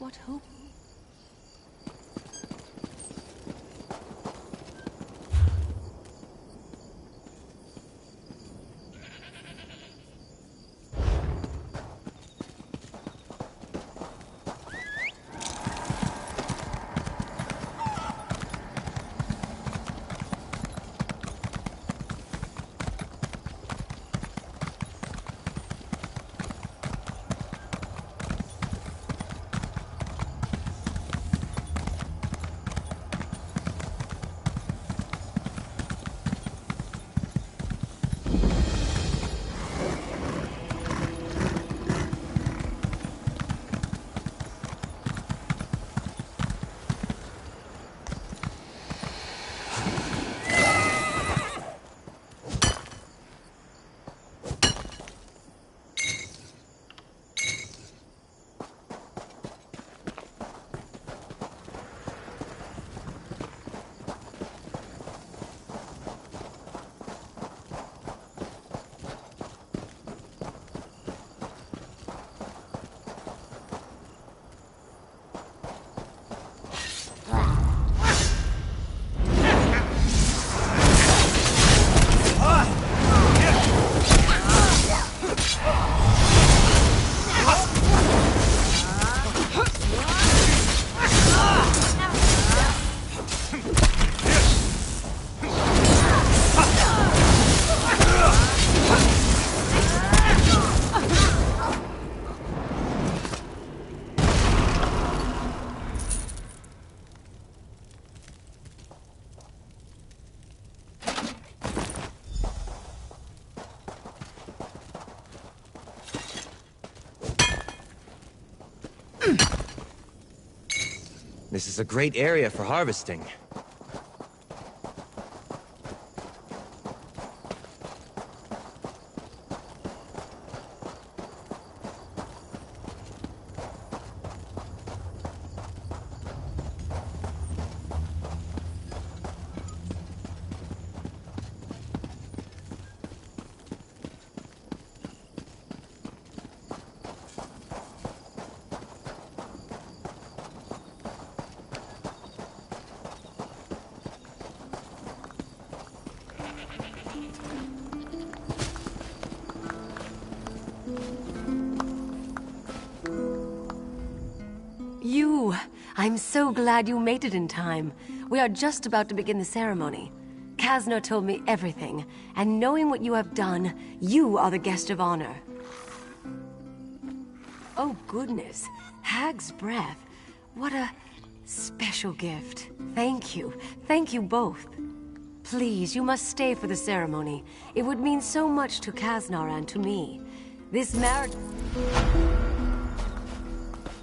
What hope? This is a great area for harvesting. I'm so glad you made it in time. We are just about to begin the ceremony. Kasner told me everything, and knowing what you have done, you are the guest of honor. Oh goodness, Hag's breath. What a special gift. Thank you. Thank you both. Please, you must stay for the ceremony. It would mean so much to Kasner and to me. This marriage...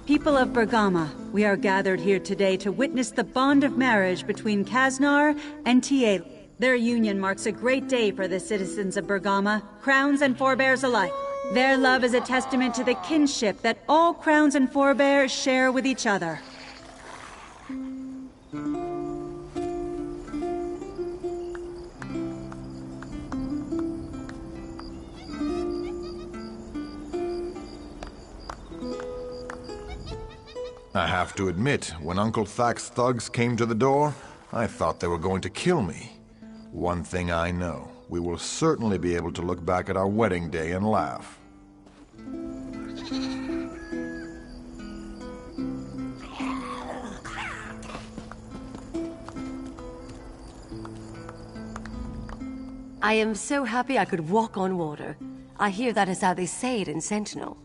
People of Bergama, we are gathered here today to witness the bond of marriage between Kasner and Tiel. Their union marks a great day for the citizens of Bergama, crowns and forebears alike. Their love is a testament to the kinship that all crowns and forebears share with each other. I have to admit, when Uncle Thak's thugs came to the door, I thought they were going to kill me. One thing I know, we will certainly be able to look back at our wedding day and laugh. I am so happy I could walk on water. I hear that is how they say it in Sentinel.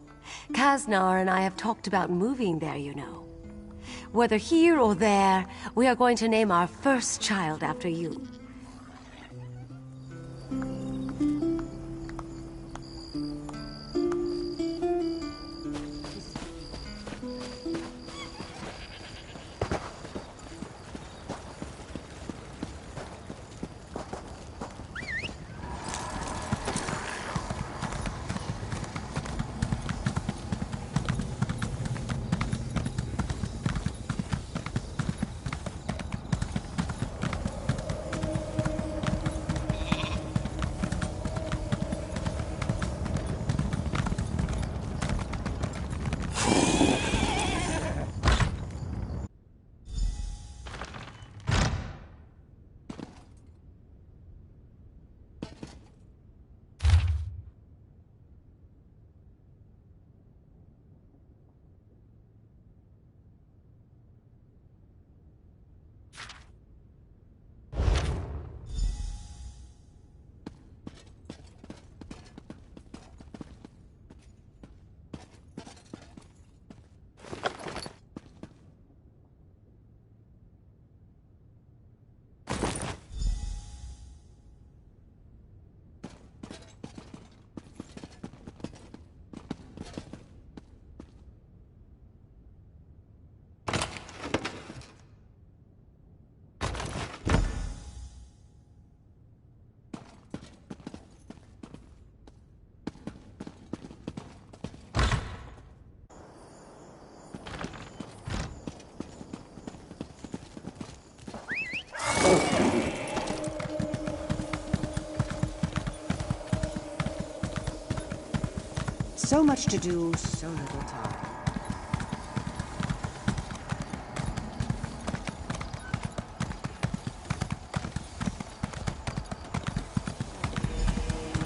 Kasner and I have talked about moving there, you know. Whether here or there, we are going to name our first child after you. So much to do, so little time.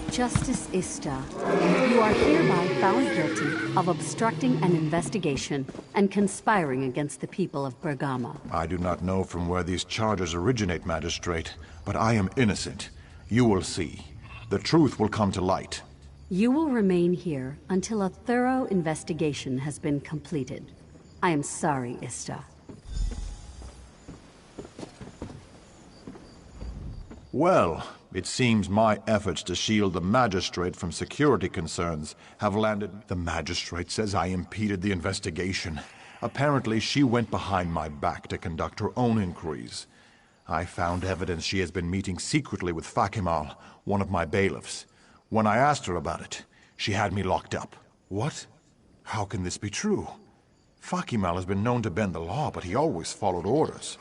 Justice Ista, you are hereby found guilty of obstructing an investigation and conspiring against the people of Bergama. I do not know from where these charges originate, Magistrate, but I am innocent. You will see. The truth will come to light. You will remain here until a thorough investigation has been completed. I am sorry, Ista. Well, it seems my efforts to shield the Magistrate from security concerns have landed. The Magistrate says I impeded the investigation. Apparently, she went behind my back to conduct her own inquiries. I found evidence she has been meeting secretly with Fakimal, one of my bailiffs. When I asked her about it, she had me locked up. What? How can this be true? Fakimal has been known to bend the law, but he always followed orders.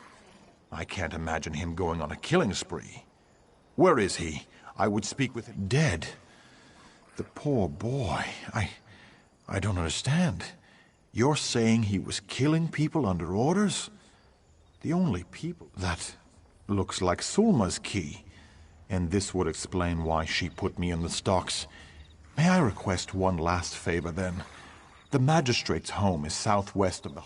I can't imagine him going on a killing spree. Where is he? I would speak with him. Dead? The poor boy. I don't understand. You're saying he was killing people under orders? The only people... That looks like Sulma's key. And this would explain why she put me in the stocks. May I request one last favor, then? The Magistrate's home is southwest of the...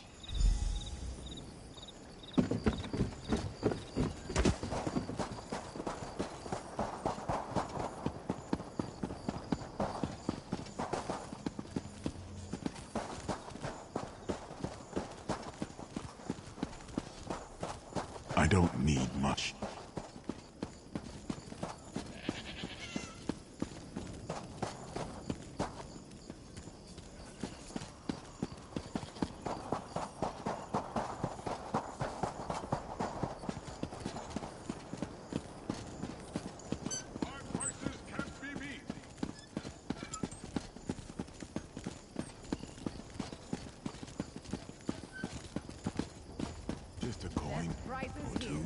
I don't need much. Just a coin or two.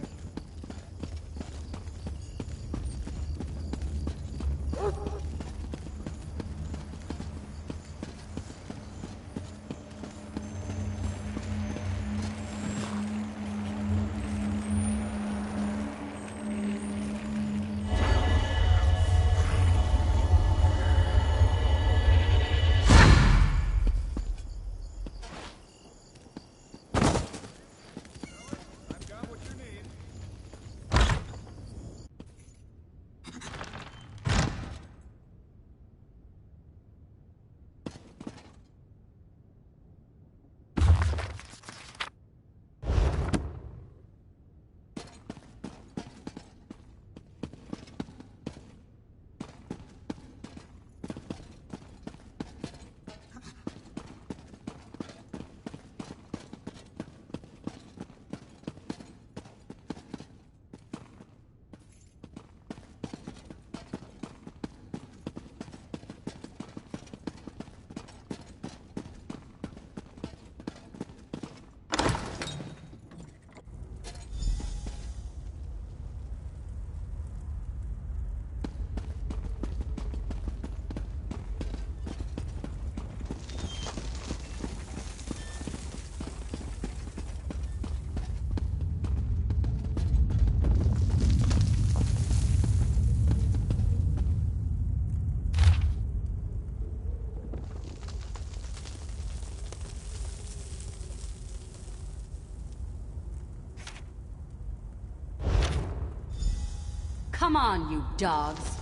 Come on, you dogs.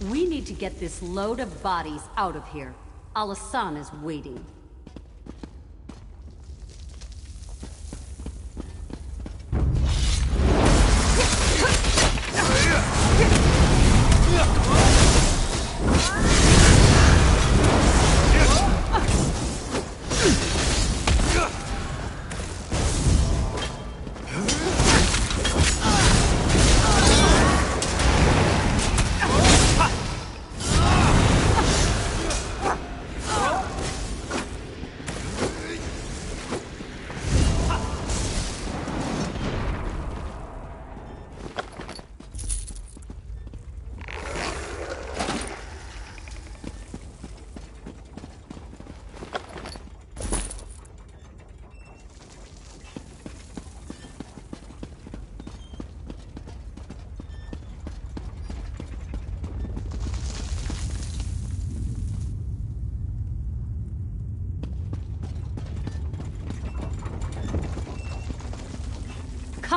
We need to get this load of bodies out of here. Alasan is waiting.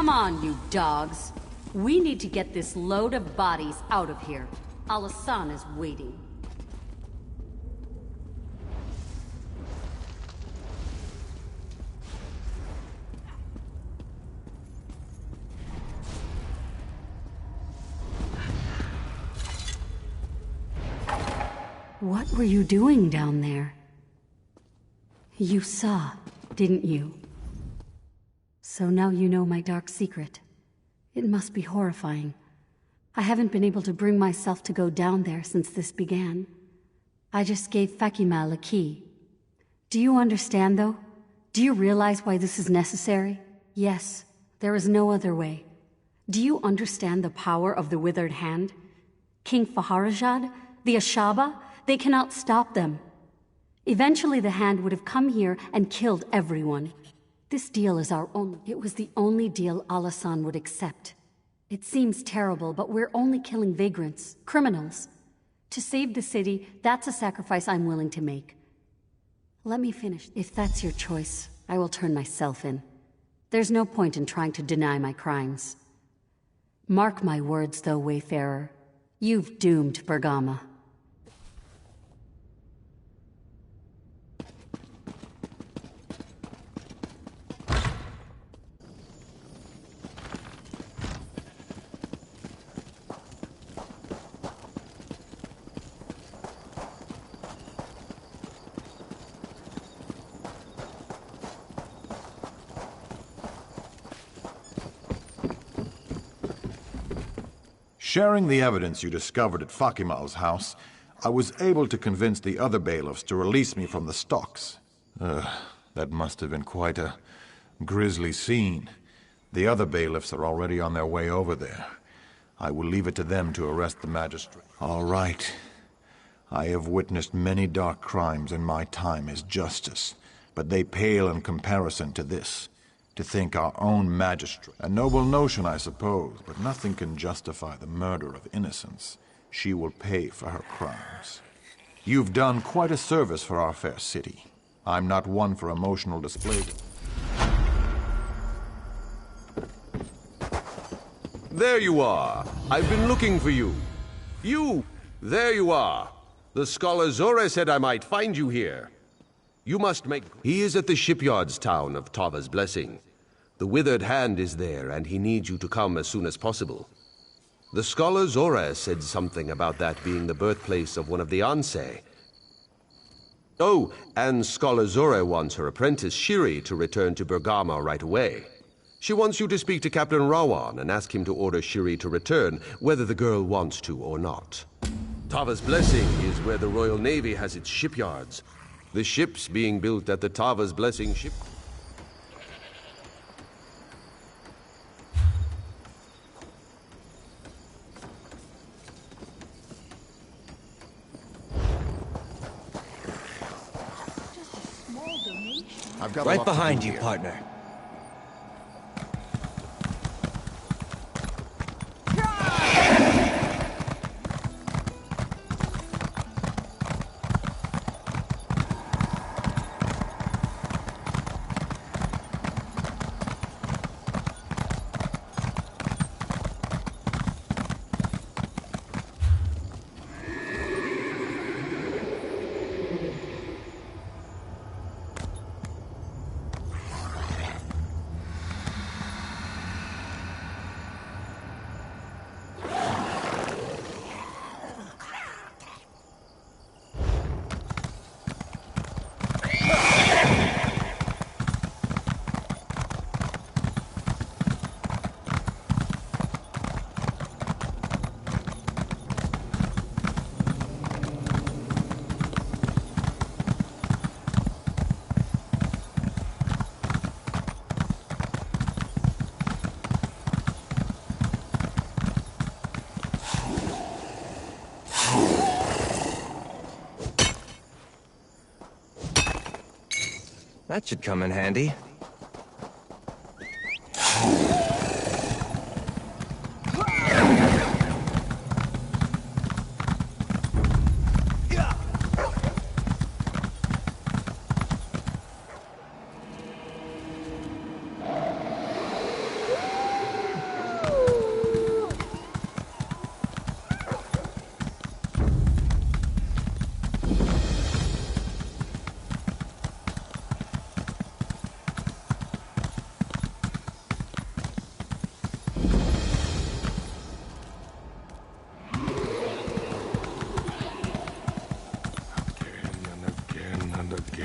Come on, you dogs. We need to get this load of bodies out of here. Al-Hassan is waiting. What were you doing down there? You saw, didn't you? So now you know my dark secret. It must be horrifying. I haven't been able to bring myself to go down there since this began. I just gave Fakimal a key. Do you understand, though? Do you realize why this is necessary? Yes, there is no other way. Do you understand the power of the Withered Hand? King Faharajad, the Ashaba, they cannot stop them. Eventually the Hand would have come here and killed everyone. This deal is our only... It was the only deal Al-Hassan would accept. It seems terrible, but we're only killing vagrants, criminals. To save the city, that's a sacrifice I'm willing to make. Let me finish. If that's your choice, I will turn myself in. There's no point in trying to deny my crimes. Mark my words, though, Wayfarer. You've doomed Bergama. Sharing the evidence you discovered at Fakimal's house, I was able to convince the other bailiffs to release me from the stocks. That must have been quite a grisly scene. The other bailiffs are already on their way over there. I will leave it to them to arrest the magistrate. All right. I have witnessed many dark crimes in my time as justice, but they pale in comparison to this. To think our own magistrate. A noble notion, I suppose, but nothing can justify the murder of innocents. She will pay for her crimes. You've done quite a service for our fair city. I'm not one for emotional displays. There you are. I've been looking for you. You! There you are. The scholar Zore said I might find you here. You must make... He is at the shipyards town of Tava's Blessing. The Withered Hand is there, and he needs you to come as soon as possible. The scholar Zora said something about that being the birthplace of one of the Anseh. Oh, and Scholar Zora wants her apprentice Shiri to return to Bergama right away. She wants you to speak to Captain Rawan and ask him to order Shiri to return, whether the girl wants to or not. Tava's Blessing is where the Royal Navy has its shipyards. The ships being built at the Tava's Blessing ship... I've got Right behind you, partner. That should come in handy.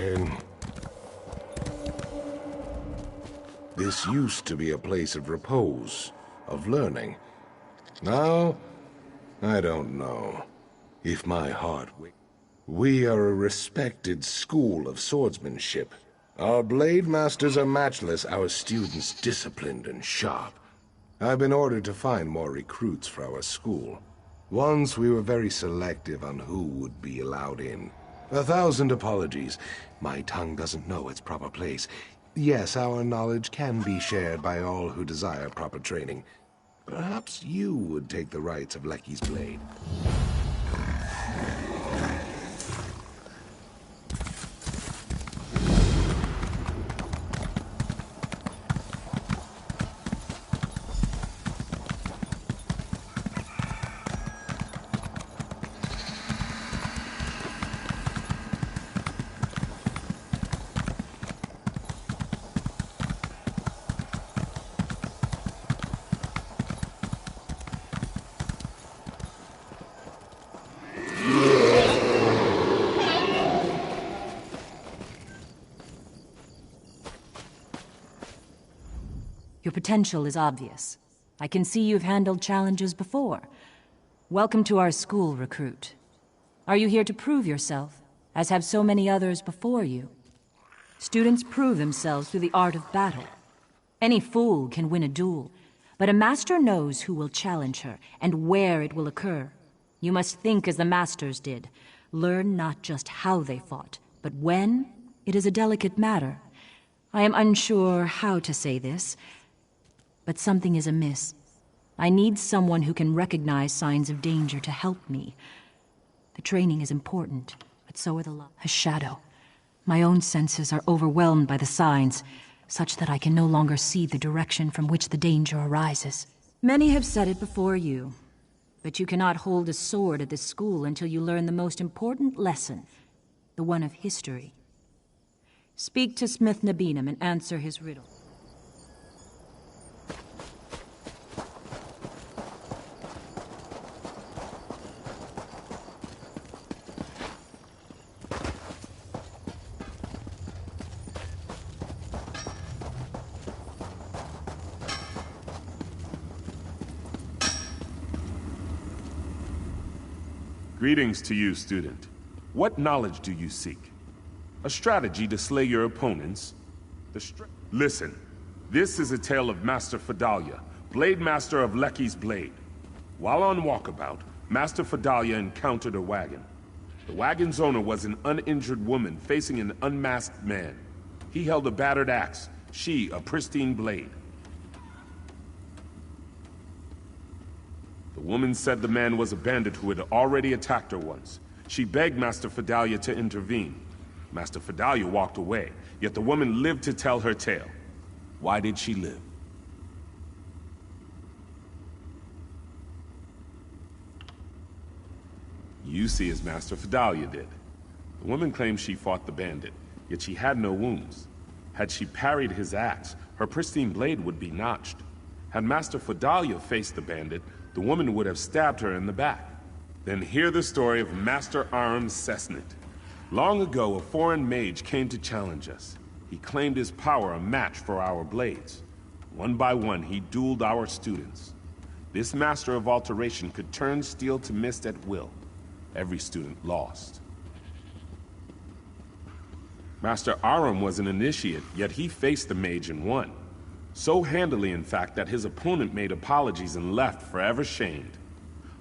And this used to be a place of repose, of learning. Now, I don't know. If my heart... We are a respected school of swordsmanship. Our blade masters are matchless, our students disciplined and sharp. I've been ordered to find more recruits for our school. Once we were very selective on who would be allowed in. 1,000 apologies. My tongue doesn't know its proper place. Yes, our knowledge can be shared by all who desire proper training. Perhaps you would take the rights of Lecky's blade. Your potential is obvious. I can see you've handled challenges before. Welcome to our school, recruit. Are you here to prove yourself, as have so many others before you? Students prove themselves through the art of battle. Any fool can win a duel, but a master knows who will challenge her and where it will occur. You must think as the masters did. Learn not just how they fought, but when. It is a delicate matter. I am unsure how to say this, but something is amiss. I need someone who can recognize signs of danger to help me. The training is important, but so are the laws. A shadow. My own senses are overwhelmed by the signs, such that I can no longer see the direction from which the danger arises. Many have said it before you, but you cannot hold a sword at this school until you learn the most important lesson, the one of history. Speak to Smith Nabinum and answer his riddle. Greetings to you, student. What knowledge do you seek? A strategy to slay your opponents? Listen, this is a tale of Master Fedalia, Blade Master of Lecky's Blade. While on walkabout, Master Fedalia encountered a wagon. The wagon's owner was an uninjured woman facing an unmasked man. He held a battered axe, she a pristine blade. The woman said the man was a bandit who had already attacked her once. She begged Master Fedalia to intervene. Master Fedalia walked away, yet the woman lived to tell her tale. Why did she live? You see as Master Fedalia did. The woman claimed she fought the bandit, yet she had no wounds. Had she parried his axe, her pristine blade would be notched. Had Master Fedalia faced the bandit, the woman would have stabbed her in the back. Then hear the story of Master Aram Cessnit. Long ago, a foreign mage came to challenge us. He claimed his power a match for our blades. One by one, he dueled our students. This master of alteration could turn steel to mist at will. Every student lost. Master Aram was an initiate, yet he faced the mage and won. So handily, in fact, that his opponent made apologies and left forever shamed.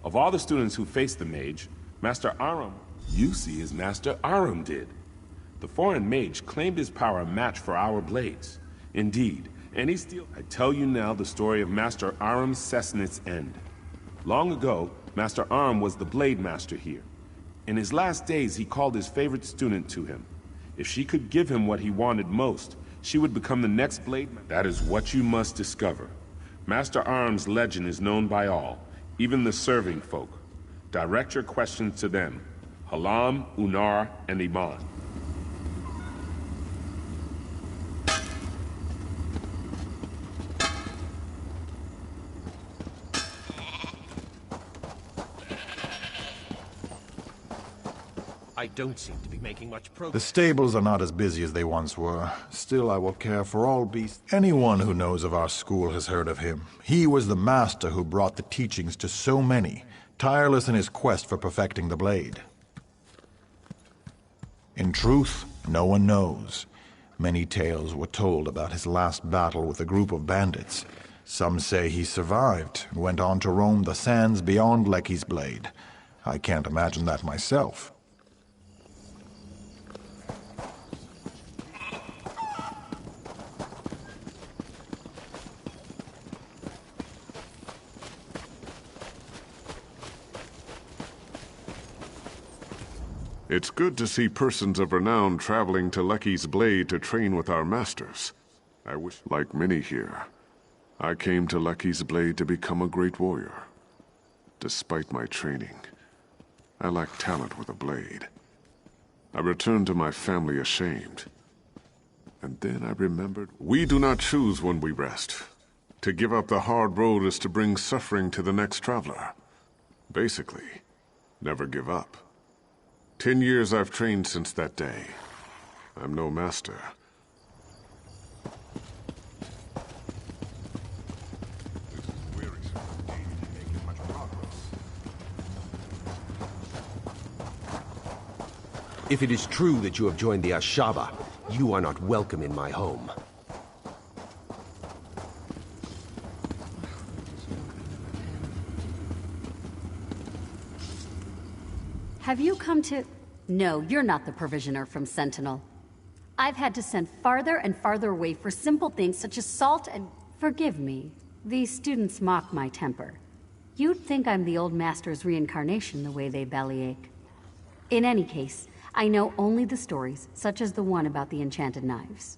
Of all the students who faced the mage, Master Aram, you see as Master Aram did. The foreign mage claimed his power a match for our blades. Indeed, any steel... I tell you now the story of Master Aram Cessnit's end. Long ago, Master Aram was the blade master here. In his last days, he called his favorite student to him. If she could give him what he wanted most, she would become the next blade. That is what you must discover. Master Aram's legend is known by all, even the serving folk. Direct your questions to them. Halam, Unar, and Iman. I don't seem to be making much The progress. stables are not as busy as they once were. Still, I will care for all beasts. Anyone who knows of our school has heard of him. He was the master who brought the teachings to so many, tireless in his quest for perfecting the blade. In truth, no one knows. Many tales were told about his last battle with a group of bandits. Some say he survived and went on to roam the sands beyond Lecky's blade. I can't imagine that myself. It's good to see persons of renown traveling to Lecky's Blade to train with our masters. I wish, like many here, I came to Lecky's Blade to become a great warrior. Despite my training, I lack talent with a blade. I returned to my family ashamed. And then I remembered, we do not choose when we rest. To give up the hard road is to bring suffering to the next traveler. Basically, never give up. 10 years I've trained since that day. I'm no master. This is wearisome. Ain't making much progress. If it is true that you have joined the Ashaba, you are not welcome in my home. Have you come to... No, you're not the provisioner from Sentinel. I've had to send farther and farther away for simple things such as salt and... Forgive me. These students mock my temper. You'd think I'm the old master's reincarnation the way they bellyache. In any case, I know only the stories, such as the one about the enchanted knives.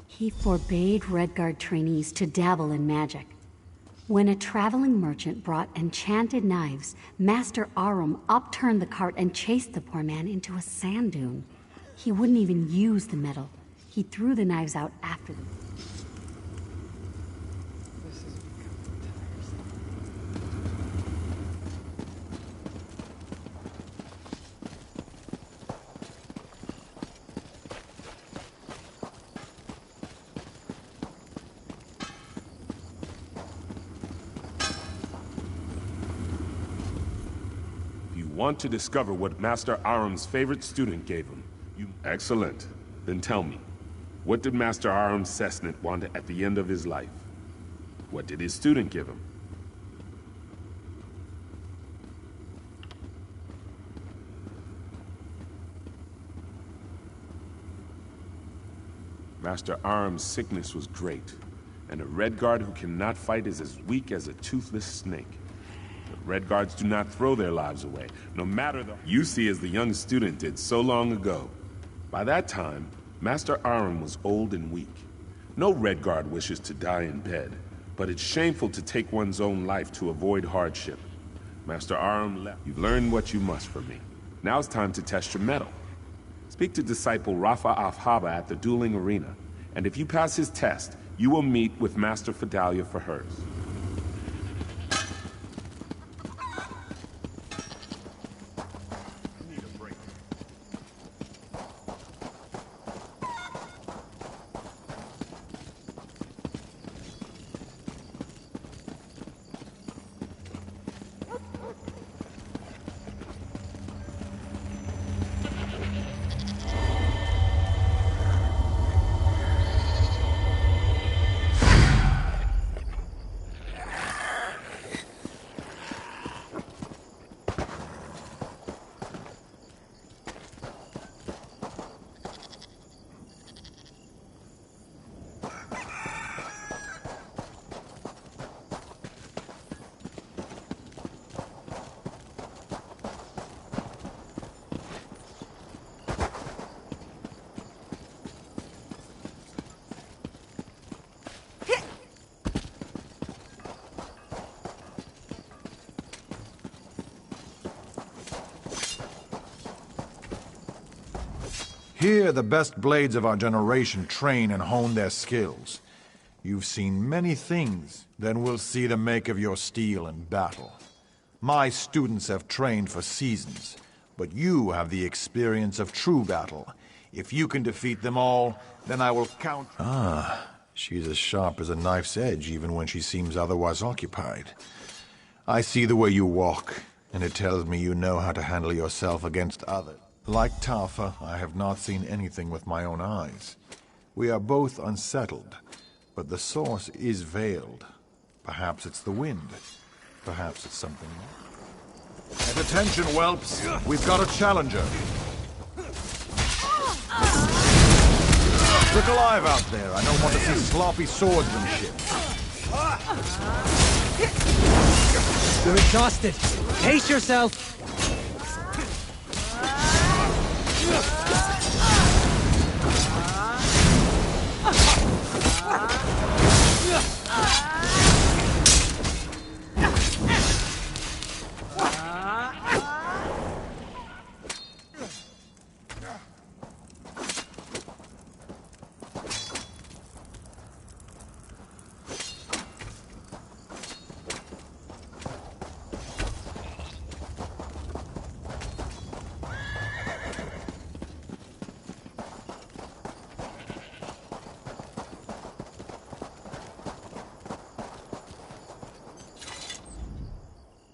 He forbade Redguard trainees to dabble in magic. When a traveling merchant brought enchanted knives, Master Arum upturned the cart and chased the poor man into a sand dune. He wouldn't even use the metal. He threw the knives out after them. Want to discover what Master Arum's favorite student gave him. Excellent. Then tell me, what did Master Arum Cessnit want at the end of his life? What did his student give him? Master Arum's sickness was great, and a Redguard who cannot fight is as weak as a toothless snake. Redguards do not throw their lives away, no matter the... You see as the young student did so long ago. By that time, Master Arum was old and weak. No Redguard wishes to die in bed, but it's shameful to take one's own life to avoid hardship. Master Arum left. You've learned what you must from me. Now it's time to test your mettle. Speak to disciple Rafa Afhaba at the dueling arena, and if you pass his test, you will meet with Master Fidalia for hers. Here, the best blades of our generation train and hone their skills. You've seen many things, then we'll see the make of your steel in battle. My students have trained for seasons. but you have the experience of true battle. If you can defeat them all, then I will count... Ah, she's as sharp as a knife's edge even when she seems otherwise occupied. I see the way you walk, and it tells me you know how to handle yourself against others. Like Tarfa, I have not seen anything with my own eyes. We are both unsettled, but the source is veiled. Perhaps it's the wind. Perhaps it's something more. At attention, whelps! We've got a challenger! Look alive out there! I don't want to see sloppy swordsmanship. You're exhausted. Pace yourself!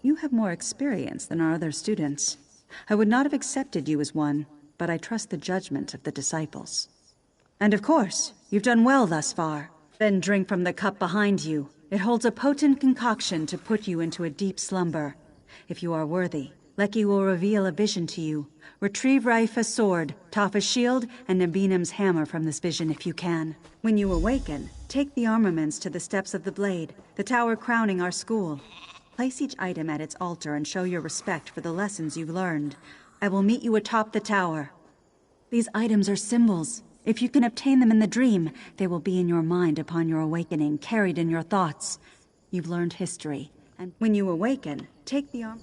You have more experience than our other students. I would not have accepted you as one, but I trust the judgment of the disciples. And of course, you've done well thus far. Then drink from the cup behind you. It holds a potent concoction to put you into a deep slumber. If you are worthy, Lecky will reveal a vision to you. Retrieve Raifa's sword, Tafa's shield, and Nabinim's hammer from this vision if you can. When you awaken, take the armaments to the steps of the blade, the tower crowning our school. Place each item at its altar and show your respect for the lessons you've learned. I will meet you atop the tower. These items are symbols. If you can obtain them in the dream, they will be in your mind upon your awakening, carried in your thoughts. You've learned history, and when you awaken, take the arm...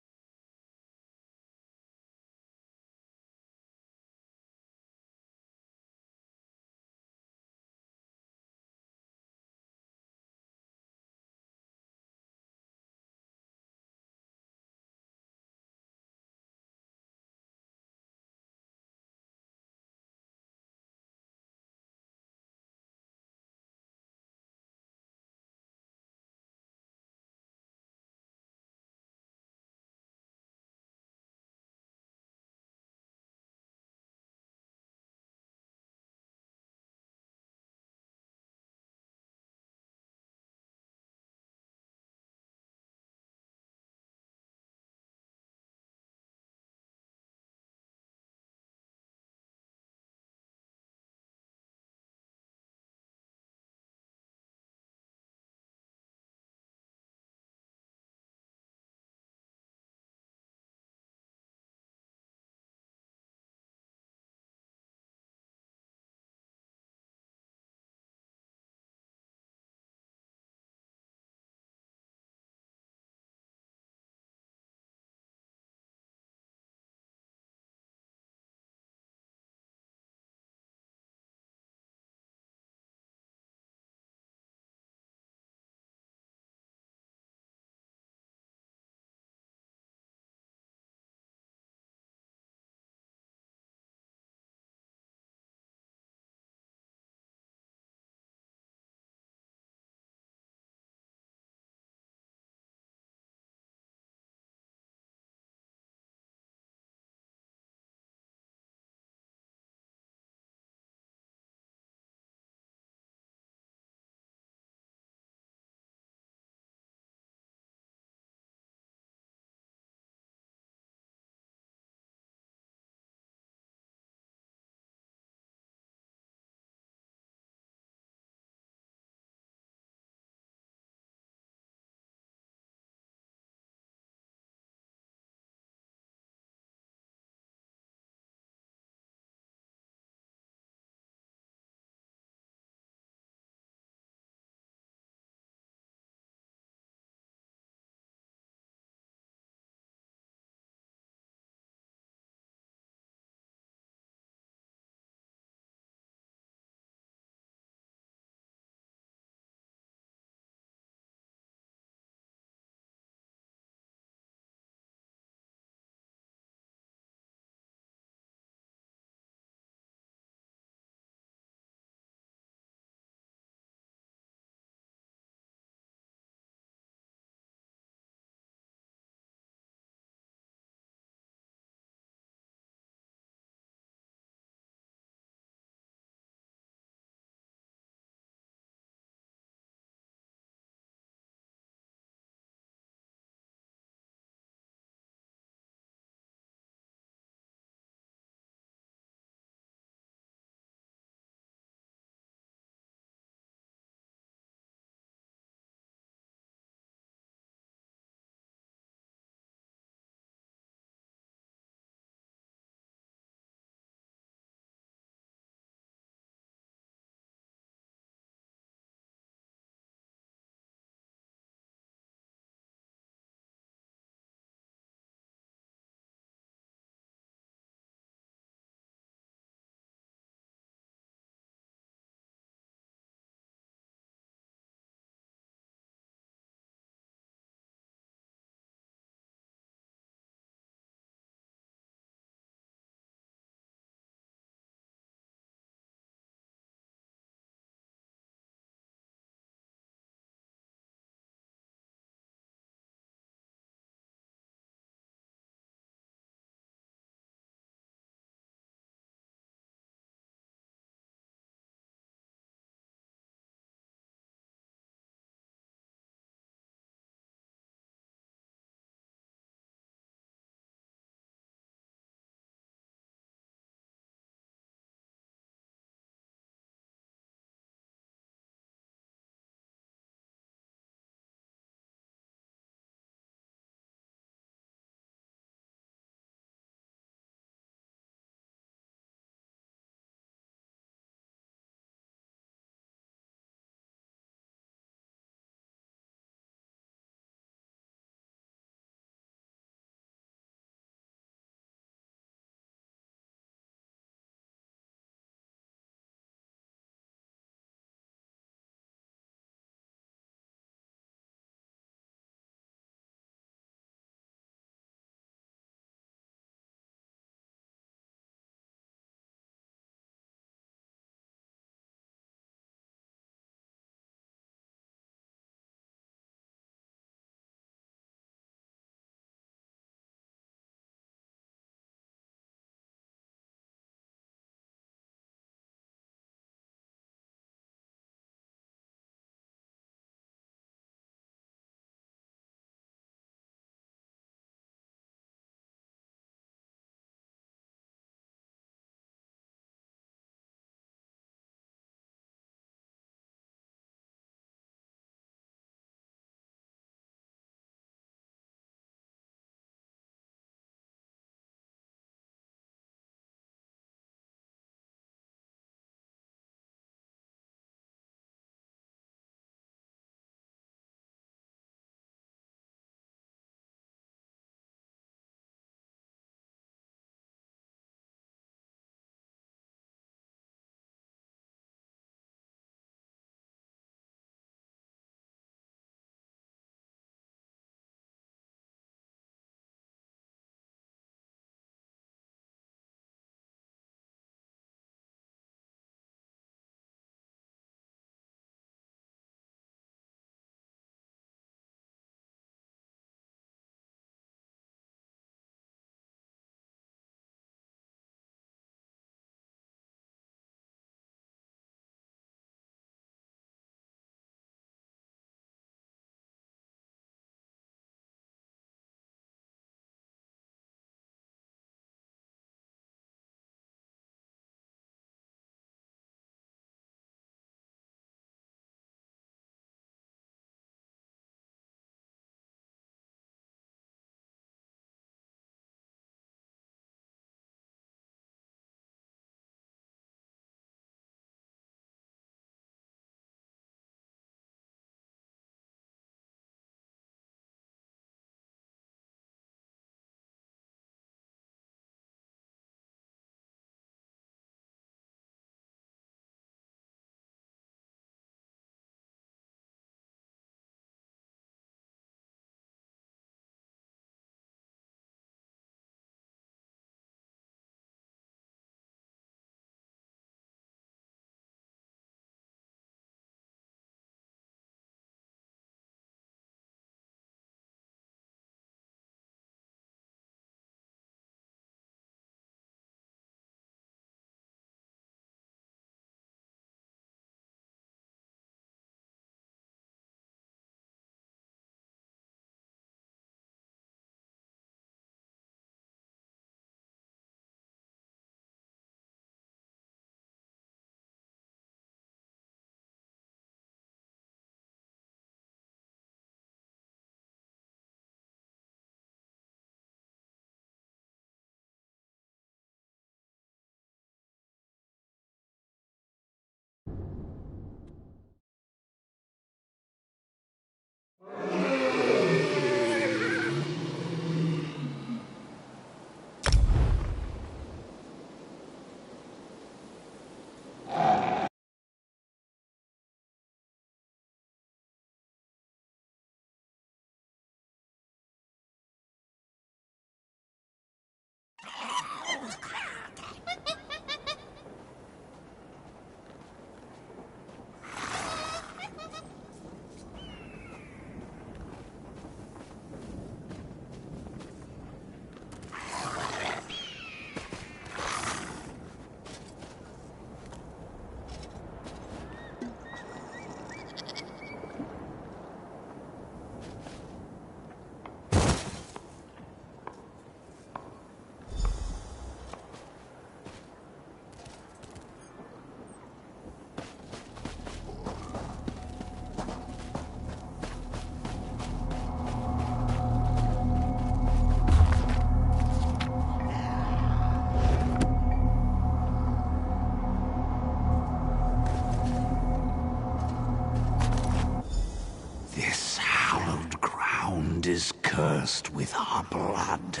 Is cursed with our blood.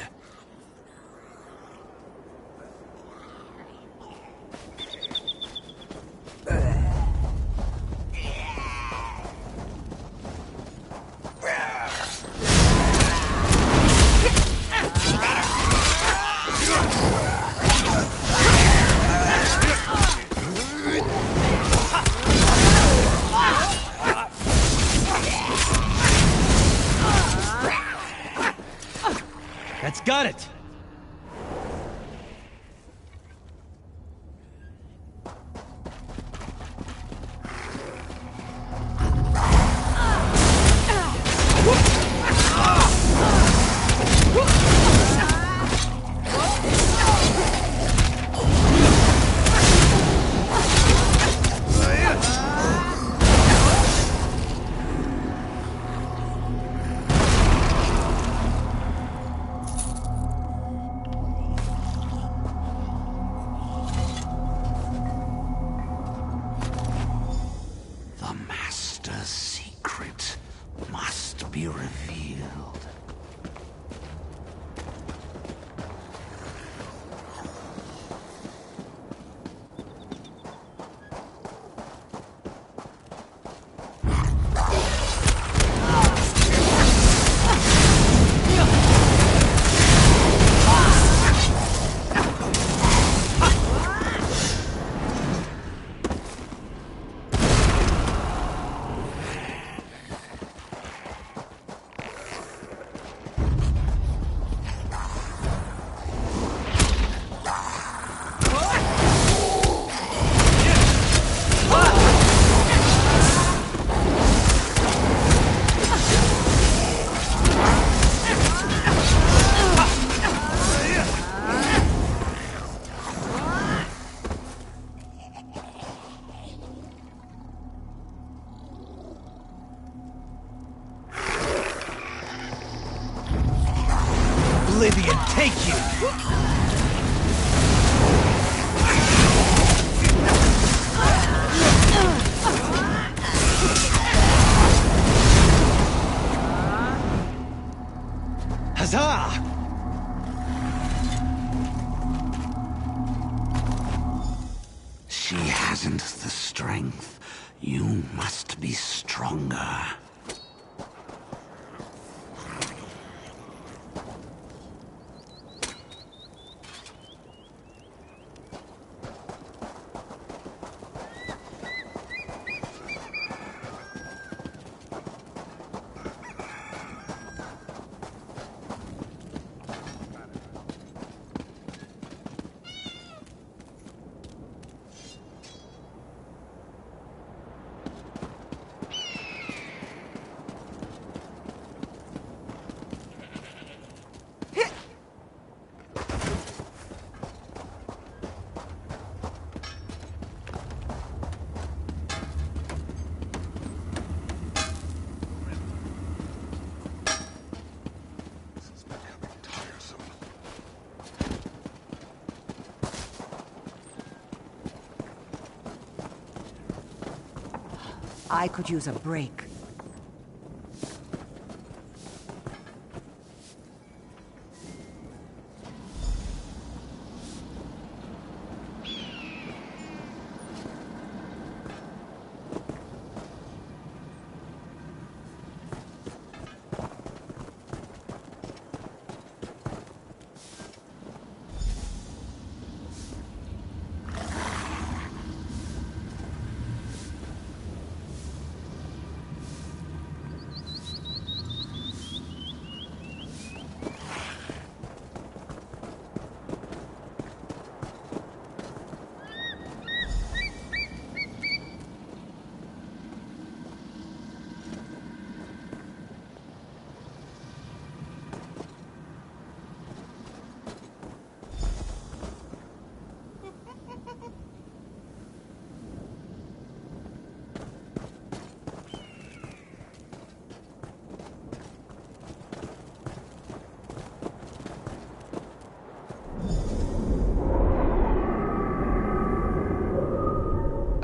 That's got it! Be revealed. Oblivion, take you! Huzzah! She hasn't the strength. You must be stronger. I could use a break.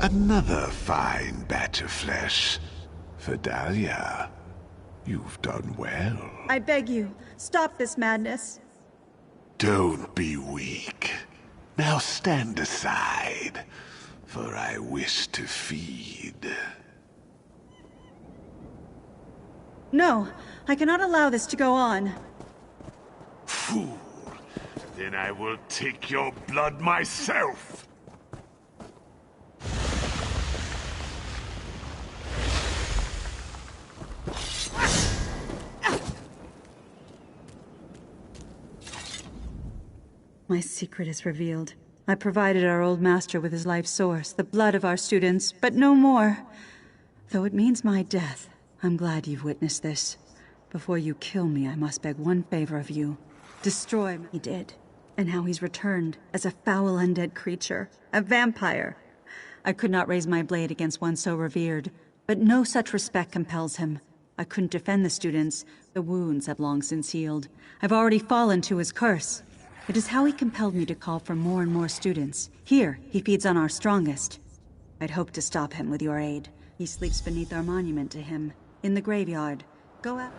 Another fine batch of flesh. Vidalia, you've done well. I beg you, stop this madness. Don't be weak. Now stand aside, for I wish to feed. No, I cannot allow this to go on. Fool. Then I will take your blood myself. My secret is revealed. I provided our old master with his life source, the blood of our students, but no more. Though it means my death, I'm glad you've witnessed this. Before you kill me, I must beg one favor of you. Destroy me. He did. And now he's returned as a foul undead creature, a vampire. I could not raise my blade against one so revered, but no such respect compels him. I couldn't defend the students. The wounds have long since healed. I've already fallen to his curse. It is how he compelled me to call for more and more students. Here, he feeds on our strongest. I'd hoped to stop him with your aid. He sleeps beneath our monument to him, in the graveyard. Go out.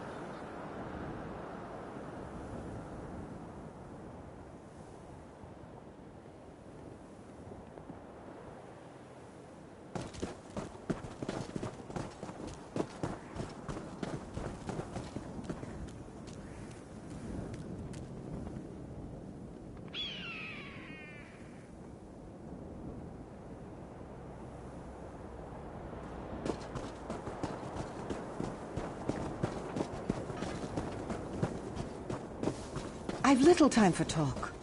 I've little time for talk.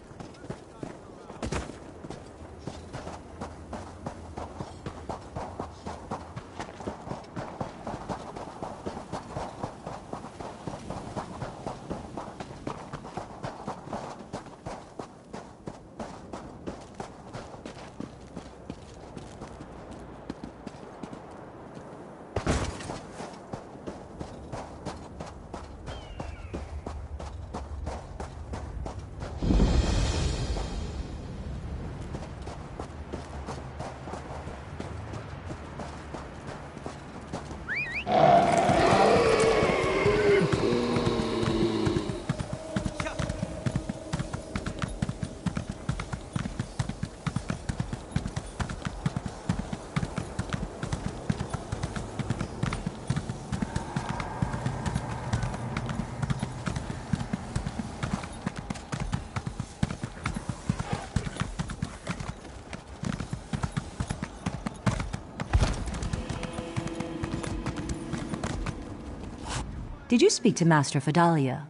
Did you speak to Master Vidalia?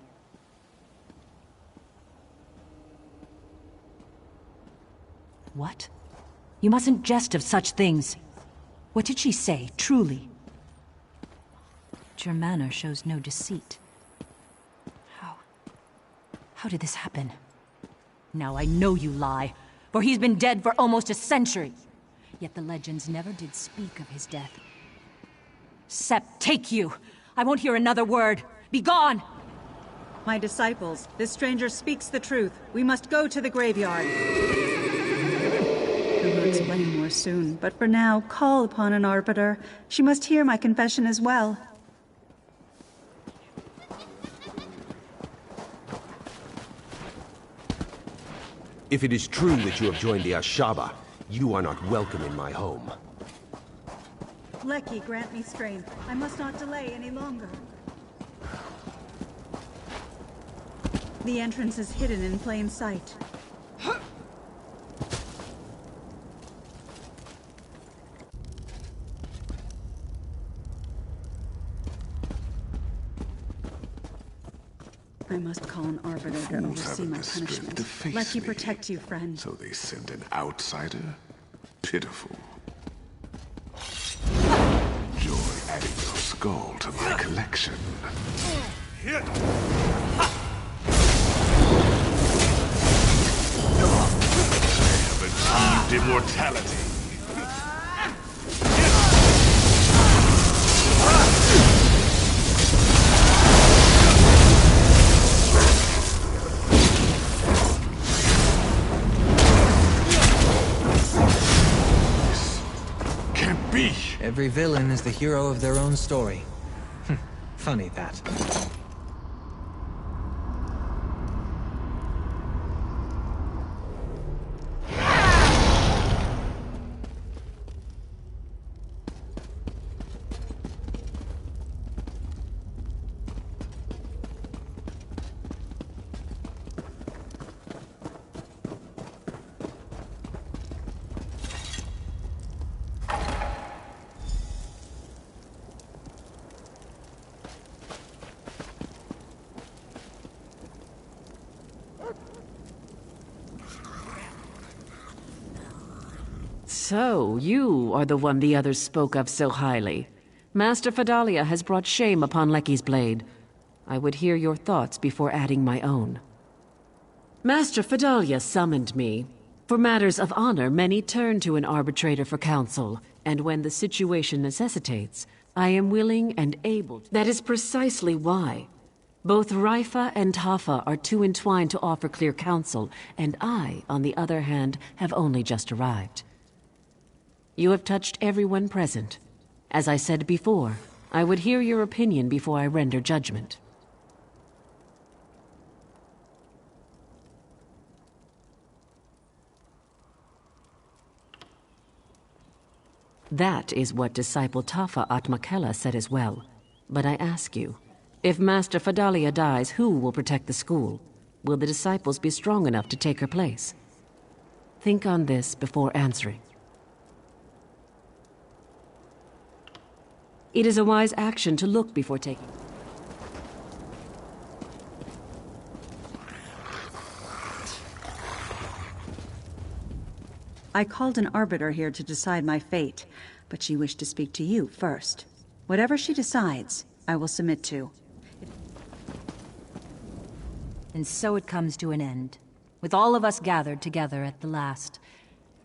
What? You mustn't jest of such things. What did she say, truly? But your manner shows no deceit. How did this happen? Now I know you lie, for he's been dead for almost a century. Yet the legends never did speak of his death. Sept, take you! I won't hear another word. Be gone! My disciples, this stranger speaks the truth. We must go to the graveyard. I will explain more soon, but for now, call upon an arbiter. She must hear my confession as well. If it is true that you have joined the Ashaba, you are not welcome in my home. Lecky, grant me strength. I must not delay any longer. The entrance is hidden in plain sight. I must call an arbiter to oversee my punishment. Lecky, protect you, friend. So they send an outsider? Pitiful. Enjoy adding your skull to my collection. I have achieved immortality. Every villain is the hero of their own story. Funny that. So, you are the one the others spoke of so highly. Master Fidalia has brought shame upon Lecky's blade. I would hear your thoughts before adding my own. Master Fidalia summoned me. For matters of honor, many turn to an arbitrator for counsel, and when the situation necessitates, I am willing and able. That is precisely why. Both Raifa and Tafa are too entwined to offer clear counsel, and I, on the other hand, have only just arrived. You have touched everyone present. As I said before, I would hear your opinion before I render judgment. That is what Disciple Tafa Atmakela said as well. But I ask you, if Master Fidalia dies, who will protect the school? Will the disciples be strong enough to take her place? Think on this before answering. It is a wise action to look before taking. I called an arbiter here to decide my fate, but she wished to speak to you first. Whatever she decides, I will submit to. And so it comes to an end, with all of us gathered together at the last.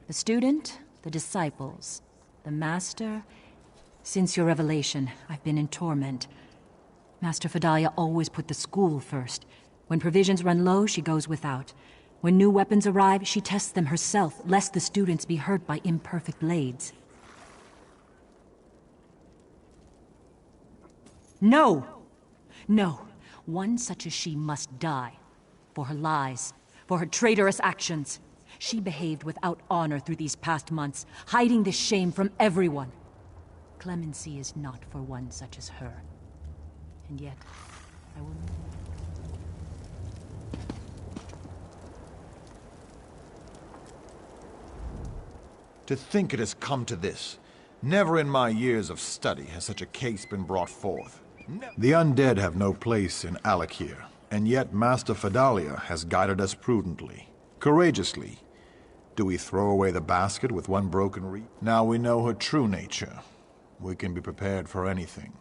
The student, the disciples, the master. Since your revelation, I've been in torment. Master Fidalia always put the school first. When provisions run low, she goes without. When new weapons arrive, she tests them herself, lest the students be hurt by imperfect blades. No! No! One such as she must die. For her lies, for her traitorous actions. She behaved without honor through these past months, hiding this shame from everyone. Clemency is not for one such as her. And yet, I will... To think it has come to this. Never in my years of study has such a case been brought forth. The undead have no place in Alakir, and yet Master Fidalia has guided us prudently, courageously. Do we throw away the basket with one broken reed? Now we know her true nature. We can be prepared for anything.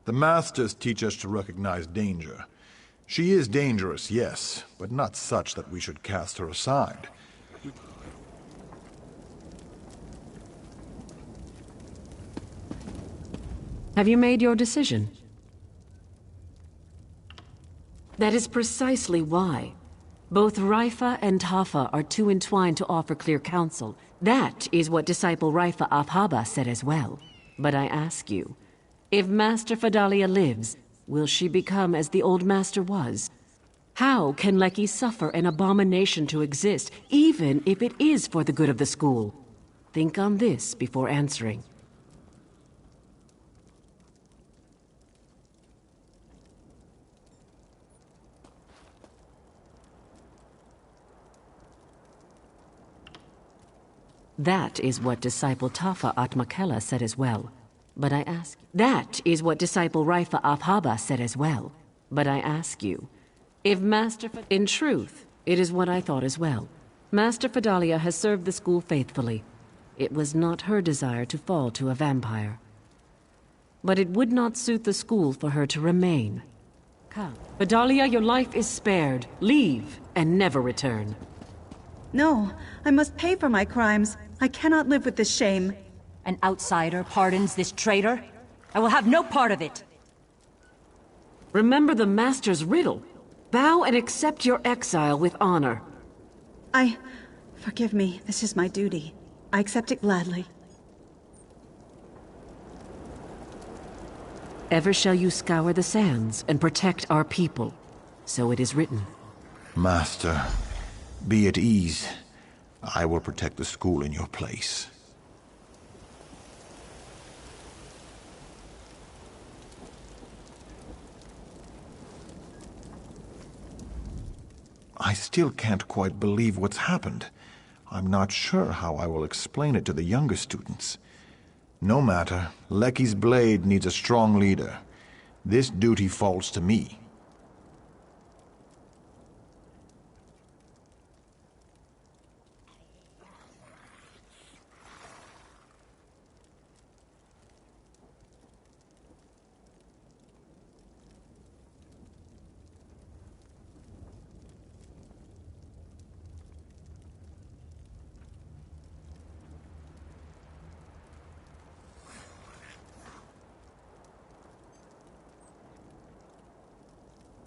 The Masters teach us to recognize danger. She is dangerous, yes, but not such that we should cast her aside. Have you made your decision? That is precisely why. Both Raifa and Tafa are too entwined to offer clear counsel. That is what Disciple Raifa Afhaba said as well. But I ask you, if Master Fidalia lives, will she become as the old master was? How can Lecky suffer an abomination to exist, even if it is for the good of the school? Think on this before answering. That is what Disciple Tafa Atmakela said as well. But I ask... That is what Disciple Raifa Afhaba said as well. But I ask you, if Master... In truth, it is what I thought as well. Master Fidalia has served the school faithfully. It was not her desire to fall to a vampire. But it would not suit the school for her to remain. Come. Fidalia, your life is spared. Leave, and never return. No, I must pay for my crimes. I cannot live with this shame. An outsider pardons this traitor? I will have no part of it. Remember the Master's riddle. Bow and accept your exile with honor. Forgive me, this is my duty. I accept it gladly. Ever shall you scour the sands and protect our people. So it is written. Master, be at ease. I will protect the school in your place. I still can't quite believe what's happened. I'm not sure how I will explain it to the younger students. No matter, Lecky's blade needs a strong leader. This duty falls to me.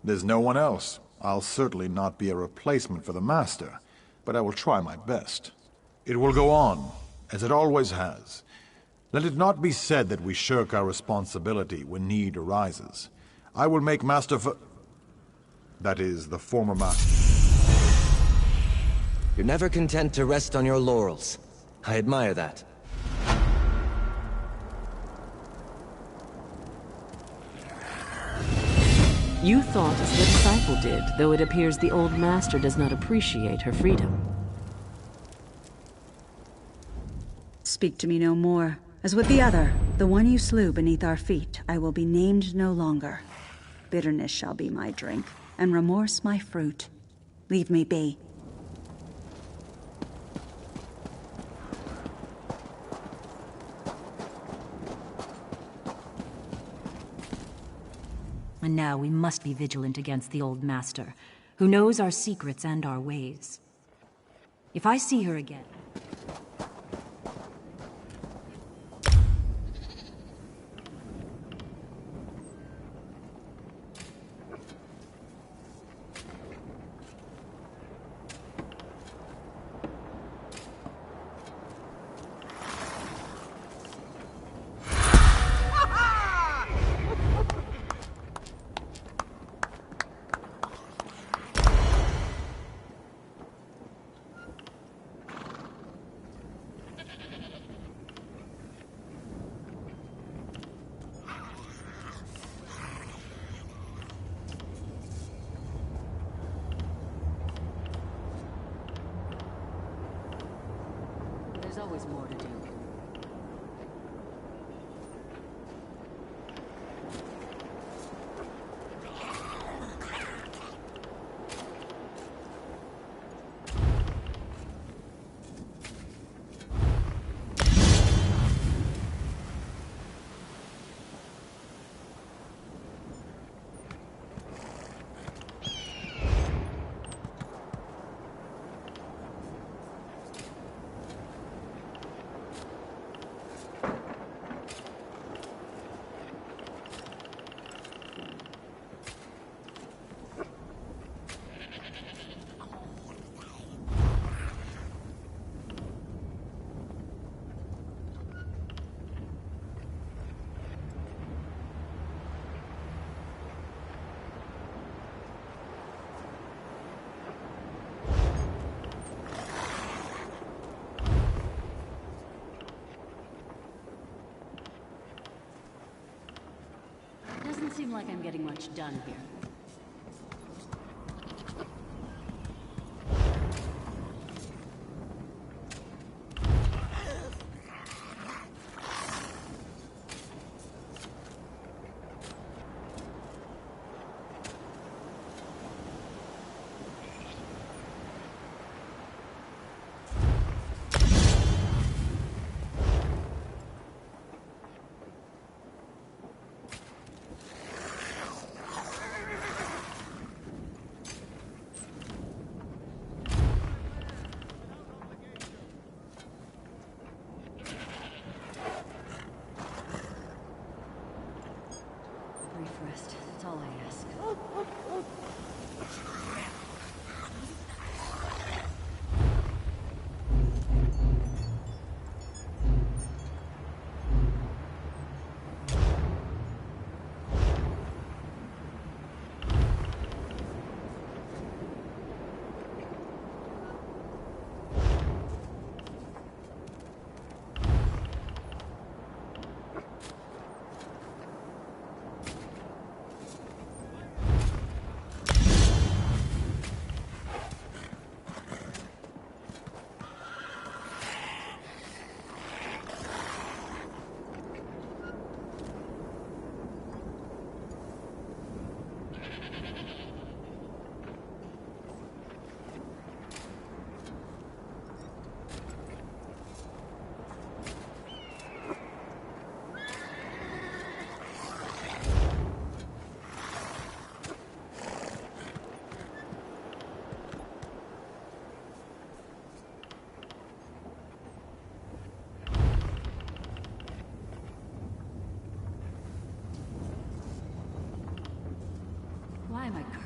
There's no one else. I'll certainly not be a replacement for the Master, but I will try my best. It will go on, as it always has. Let it not be said that we shirk our responsibility when need arises. I will make that is, the former Master. You're never content to rest on your laurels. I admire that. You thought as the disciple did, though it appears the old master does not appreciate her freedom. Speak to me no more. As with the other, the one you slew beneath our feet, I will be named no longer. Bitterness shall be my drink, and remorse my fruit. Leave me be. And now we must be vigilant against the old master, who knows our secrets and our ways. If I see her again... There's always more to do. Doesn't seem like I'm getting much done here.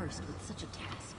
cursed with such a task.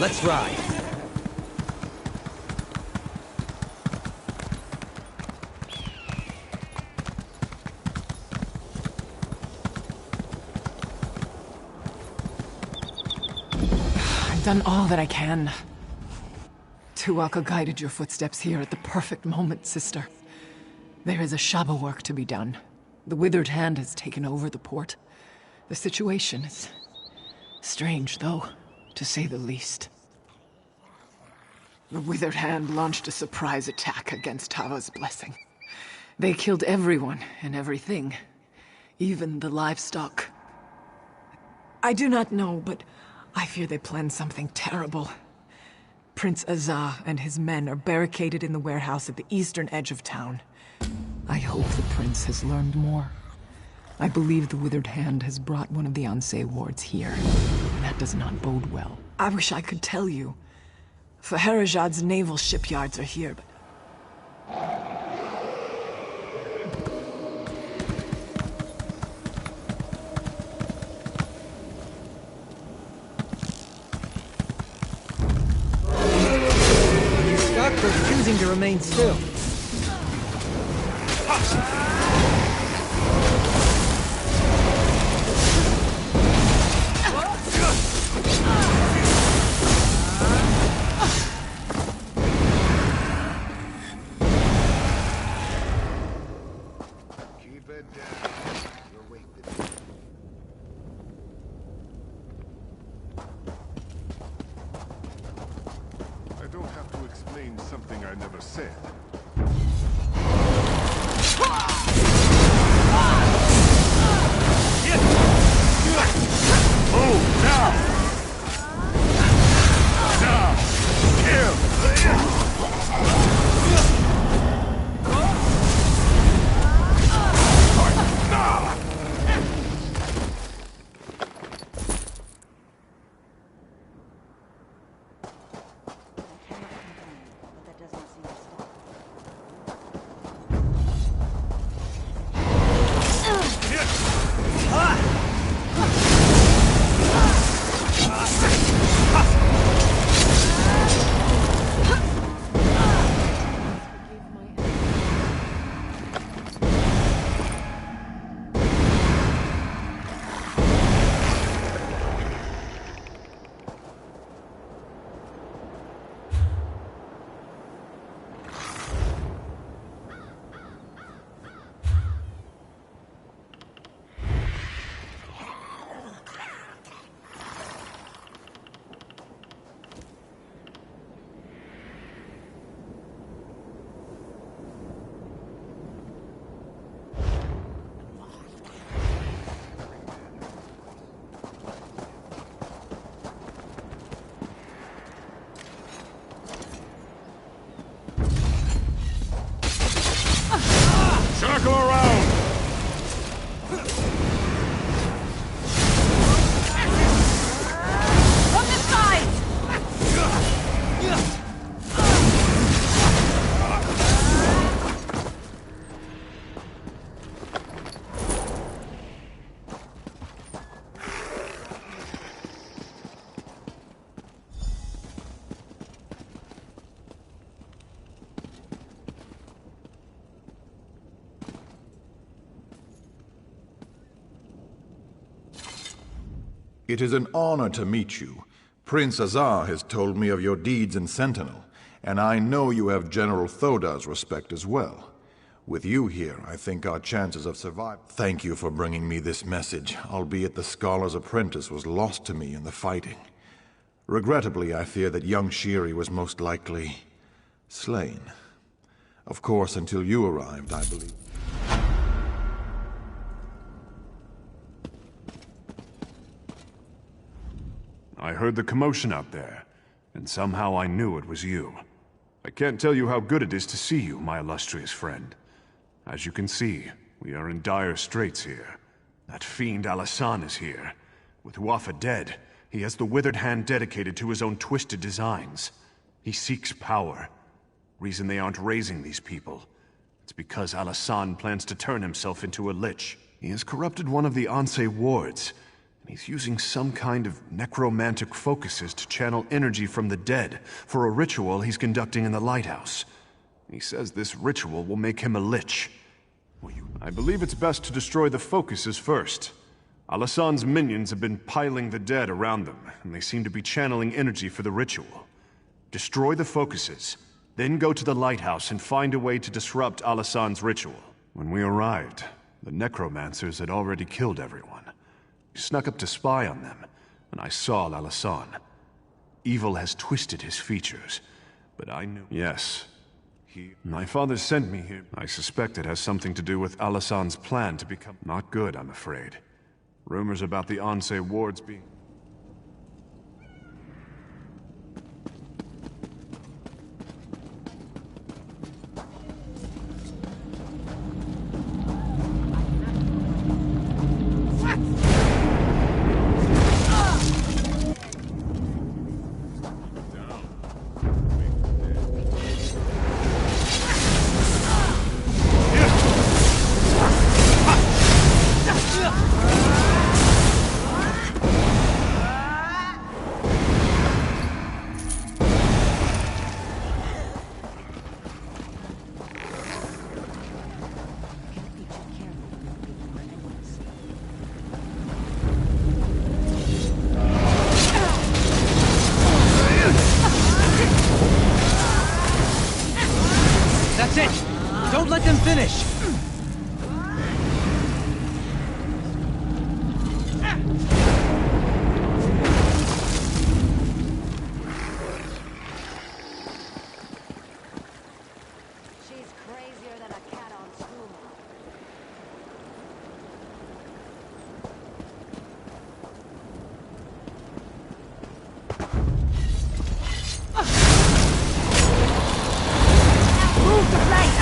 Let's ride. I've done all that I can. Tuatha guided your footsteps here at the perfect moment, sister. There is a Shaba work to be done. The Withered Hand has taken over the port. The situation is strange, though, to say the least. The Withered Hand launched a surprise attack against Tava's blessing. They killed everyone and everything, even the livestock. I do not know, but I fear they planned something terrible. Prince Azah and his men are barricaded in the warehouse at the eastern edge of town. I hope the prince has learned more. I believe the Withered Hand has brought one of the Ansei wards here, and that does not bode well. I wish I could tell you. Faherajad's naval shipyards are here, but... You're stuck for choosing to remain still. Something I never said. Move now! Now! Kill! Circle around! From the side! It is an honor to meet you. Prince Azar has told me of your deeds in Sentinel, and I know you have General Thoda's respect as well. With you here, I think our chances of survival... Thank you for bringing me this message, albeit the Scholar's apprentice was lost to me in the fighting. Regrettably, I fear that young Shiri was most likely slain. Of course, until you arrived, I believe. I heard the commotion out there, and somehow I knew it was you. I can't tell you how good it is to see you, my illustrious friend. As you can see, we are in dire straits here. That fiend Alasan is here. With Huafa dead, he has the withered hand dedicated to his own twisted designs. He seeks power. Reason they aren't raising these people. It's because Alasan plans to turn himself into a lich. He has corrupted one of the Anse wards, and he's using some kind of necromantic focuses to channel energy from the dead for a ritual he's conducting in the lighthouse. He says this ritual will make him a lich. I believe it's best to destroy the focuses first. Alasan's minions have been piling the dead around them, and they seem to be channeling energy for the ritual. Destroy the focuses, then go to the lighthouse and find a way to disrupt Alasan's ritual. When we arrived, the necromancers had already killed everyone. We snuck up to spy on them, and I saw Alasan. Evil has twisted his features, but I knew... Yes. My father sent me here. I suspect it has something to do with Alasan's plan to become... Not good, I'm afraid. Rumors about the Anse wards being... That's it! Don't let them finish! She's crazier than a cat on school. Move the blade!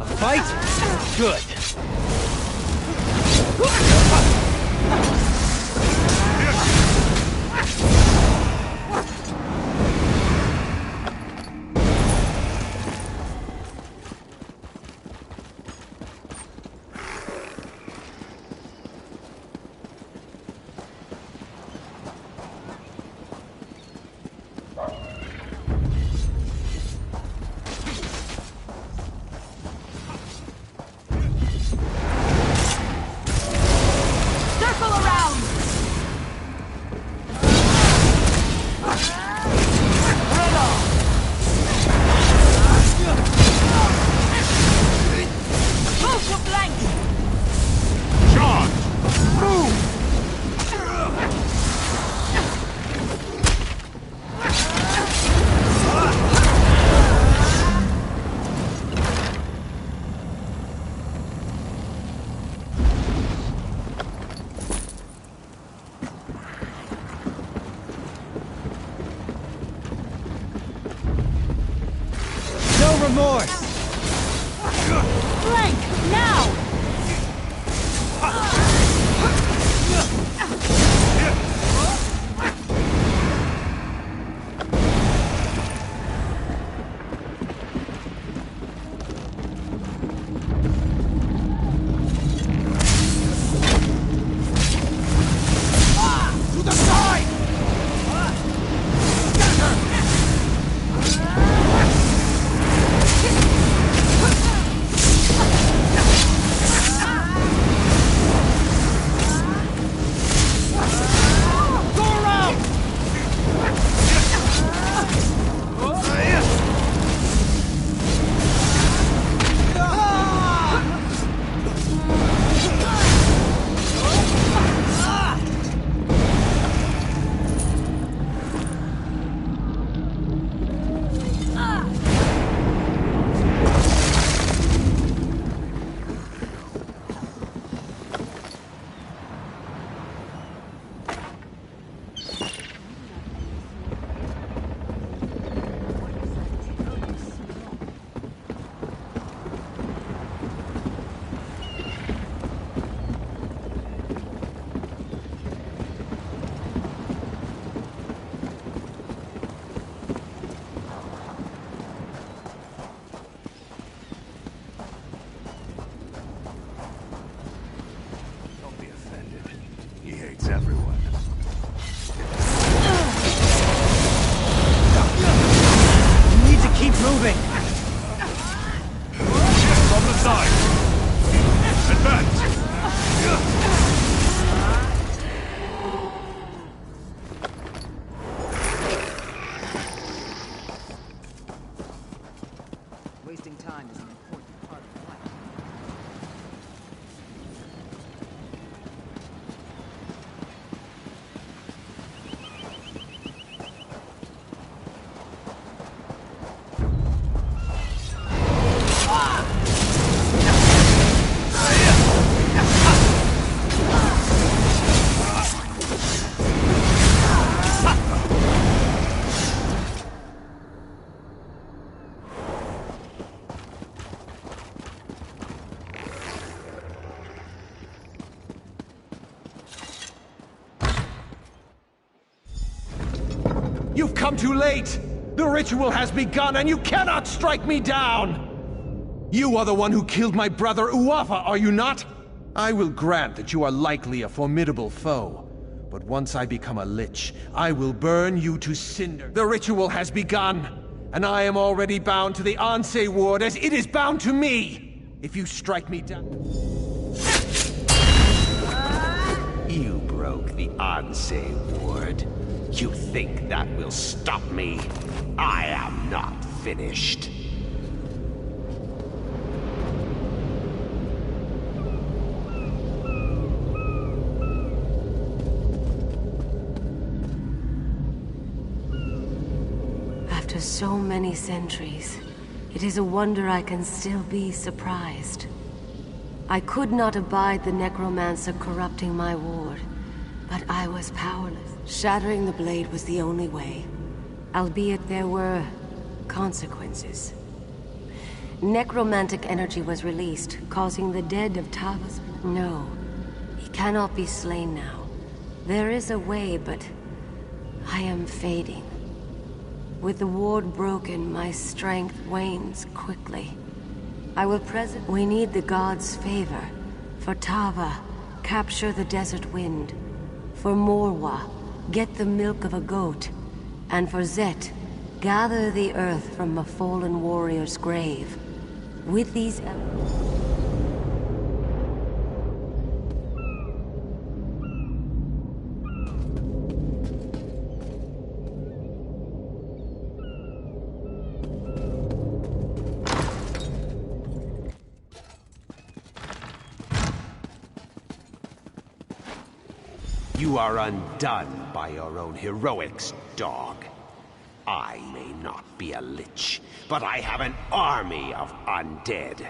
A fight? Good. One more! Flank! Now! To the side! Moving! From the side! Advance! Wasting time is an important part of life. You've come too late! The ritual has begun and you cannot strike me down! You are the one who killed my brother Uafa, are you not? I will grant that you are likely a formidable foe. But once I become a lich, I will burn you to cinder. The ritual has begun, and I am already bound to the Anse ward as it is bound to me! If you strike me down... You broke the Anse ward. You think that will stop me? I am not finished. After so many centuries, it is a wonder I can still be surprised. I could not abide the necromancer corrupting my ward, but I was powerless. Shattering the blade was the only way, albeit there were consequences. Necromantic energy was released, causing the dead of Tava's... No, he cannot be slain now. There is a way, but I am fading. With the ward broken, my strength wanes quickly. I will present... We need the gods' favor. For Tava, capture the desert wind. For Morwa, get the milk of a goat. And for Zet, gather the earth from a fallen warrior's grave. With these... You are undone by your own heroics, dog. I may not be a lich, but I have an army of undead.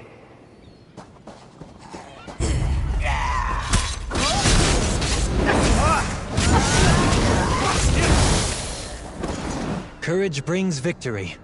Courage brings victory.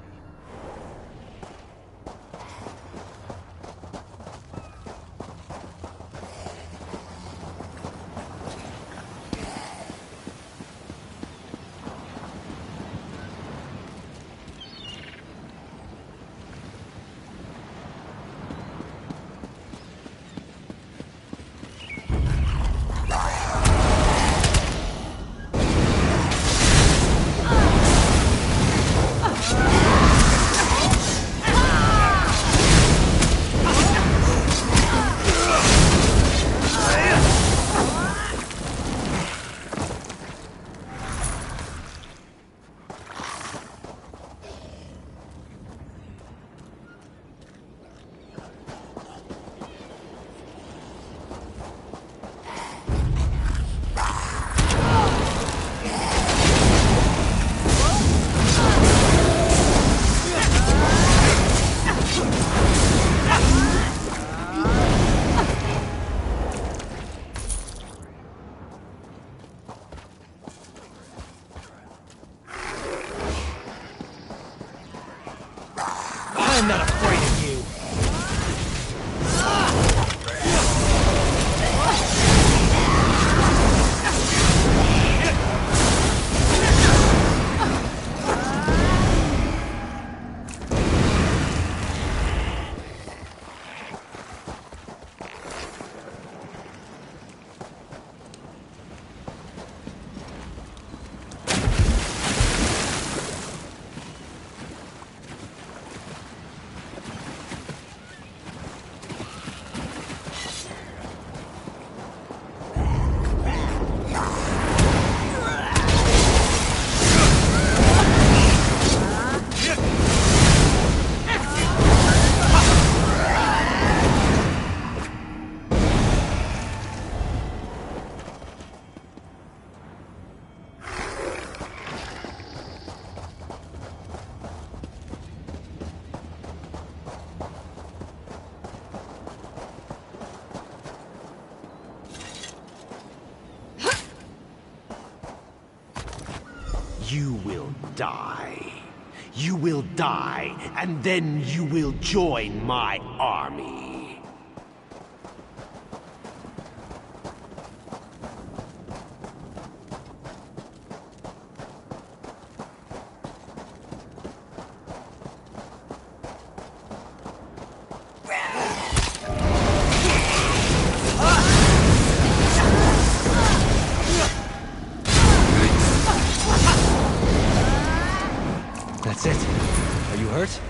I'm not afraid of you. You will die. You will die, and then you will join my army. That's it. Are you hurt?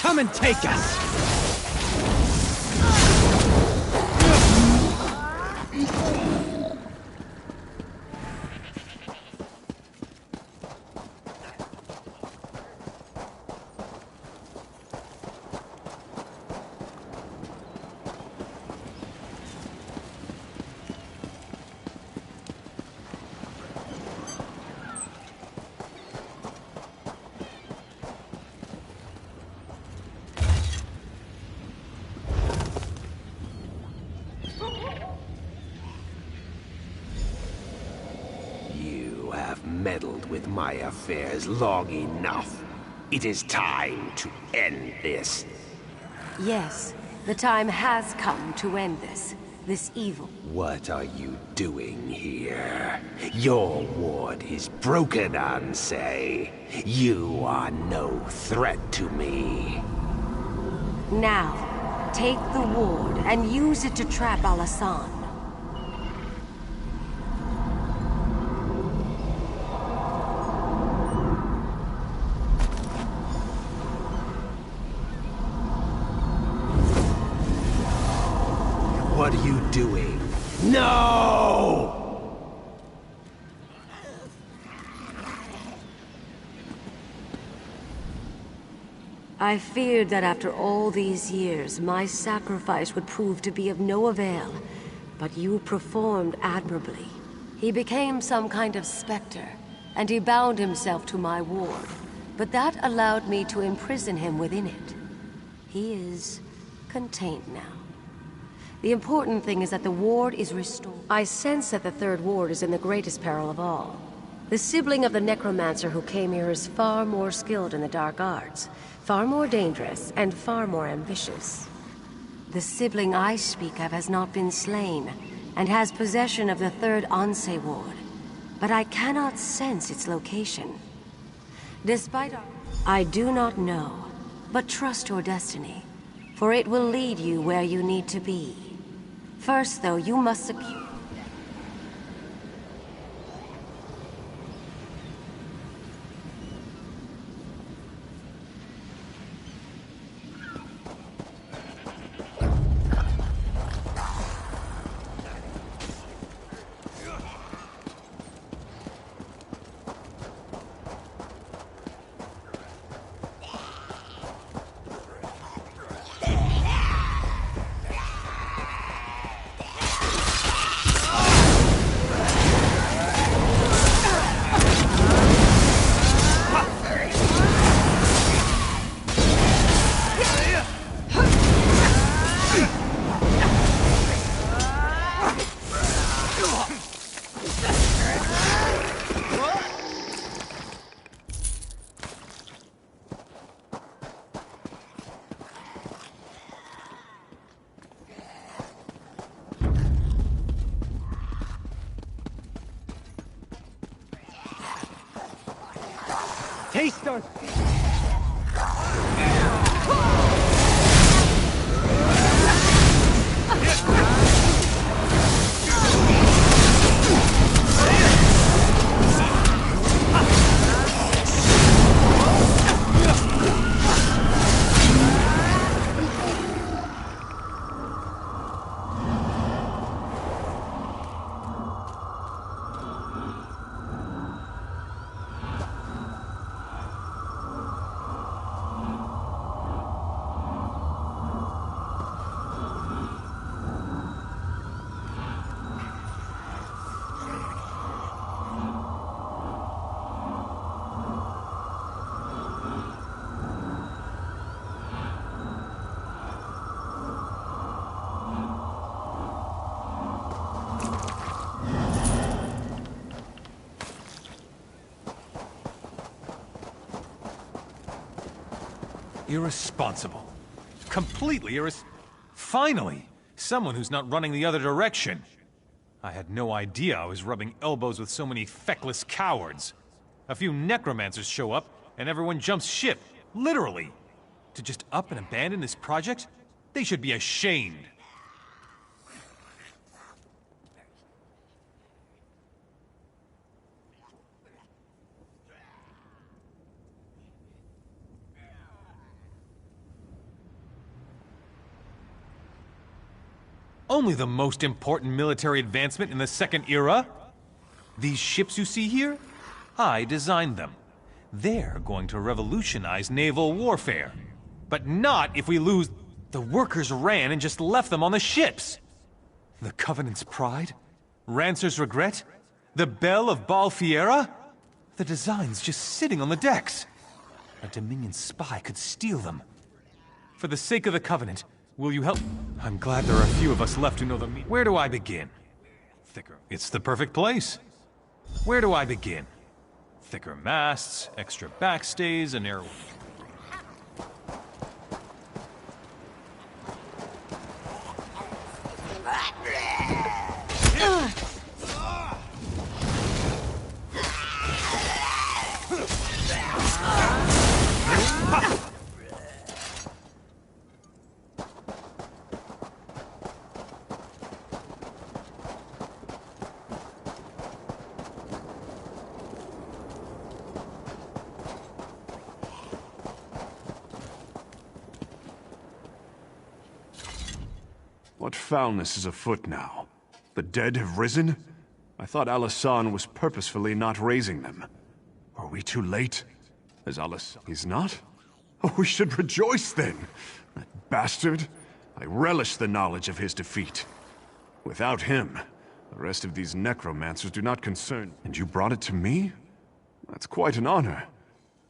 Come and take us! Meddled with my affairs long enough. It is time to end this. Yes, the time has come to end this evil. What are you doing here? Your ward is broken, Ansei. You are no threat to me. Now, take the ward and use it to trap Alasan. What are you doing? No! I feared that after all these years, my sacrifice would prove to be of no avail, but you performed admirably. He became some kind of specter, and he bound himself to my ward, but that allowed me to imprison him within it. He is contained now. The important thing is that the ward is restored. I sense that the third ward is in the greatest peril of all. The sibling of the necromancer who came here is far more skilled in the dark arts, far more dangerous, and far more ambitious. The sibling I speak of has not been slain, and has possession of the third Ansei ward, but I cannot sense its location. Despite I do not know, but trust your destiny, for it will lead you where you need to be. First, though, you must secure... Taste us! Irresponsible. Completely Finally! Someone who's not running the other direction. I had no idea I was rubbing elbows with so many feckless cowards. A few necromancers show up, and everyone jumps ship. Literally. To just up and abandon this project? They should be ashamed. only the most important military advancement in the Second Era. These ships you see here, I designed them. They're going to revolutionize naval warfare. But not if we lose... The workers ran and just left them on the ships. The Covenant's pride? Rancer's regret? The Bell of Balfiera? The design's just sitting on the decks. A Dominion spy could steal them. For the sake of the Covenant, will you help? I'm glad there are a few of us left who know the meaning. Where do I begin? Thicker. It's the perfect place. Where do I begin? Thicker masts, extra backstays, and air... What foulness is afoot now? The dead have risen? I thought Alasan was purposefully not raising them. Are we too late? As Alasan... He's not? Oh, we should rejoice then! That bastard! I relish the knowledge of his defeat. Without him, the rest of these necromancers do not concern... And you brought it to me? That's quite an honor.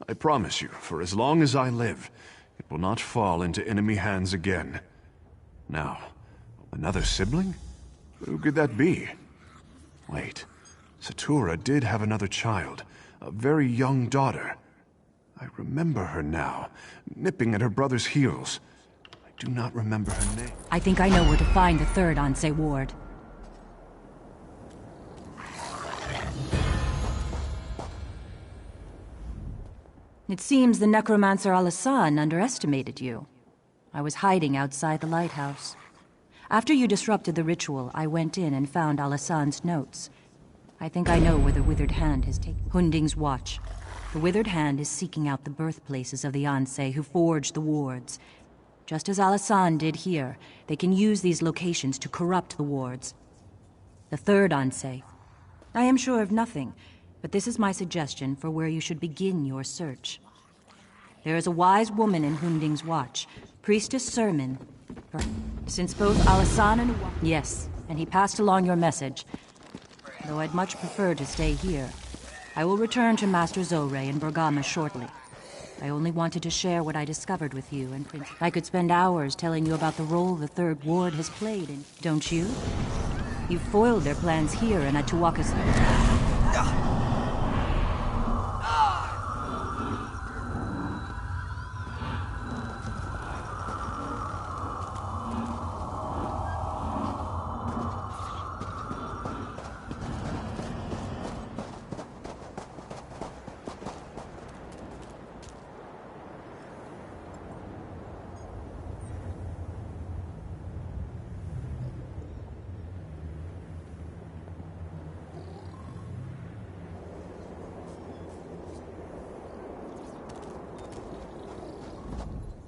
I promise you, for as long as I live, it will not fall into enemy hands again. Now... Another sibling? Who could that be? Wait, Satura did have another child, a very young daughter. I remember her now, nipping at her brother's heels. I do not remember her name. I think I know where to find the third Ansei ward. It seems the necromancer Alasan underestimated you. I was hiding outside the lighthouse. After you disrupted the ritual, I went in and found Alasan's notes. I think I know where the Withered Hand has taken Hunding's watch. The Withered Hand is seeking out the birthplaces of the Ansei who forged the wards. Just as Alasan did here, they can use these locations to corrupt the wards. The third Ansei. I am sure of nothing, but this is my suggestion for where you should begin your search. There is a wise woman in Hunding's watch, Priestess Sermon. Since both Alasan and... Yes, and he passed along your message. Though I'd much prefer to stay here. I will return to Master Zore in Bergama shortly. I only wanted to share what I discovered with you, and I could spend hours telling you about the role the Third Ward has played in... Don't you? You foiled their plans here and at Tuwaka's...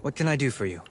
What can I do for you?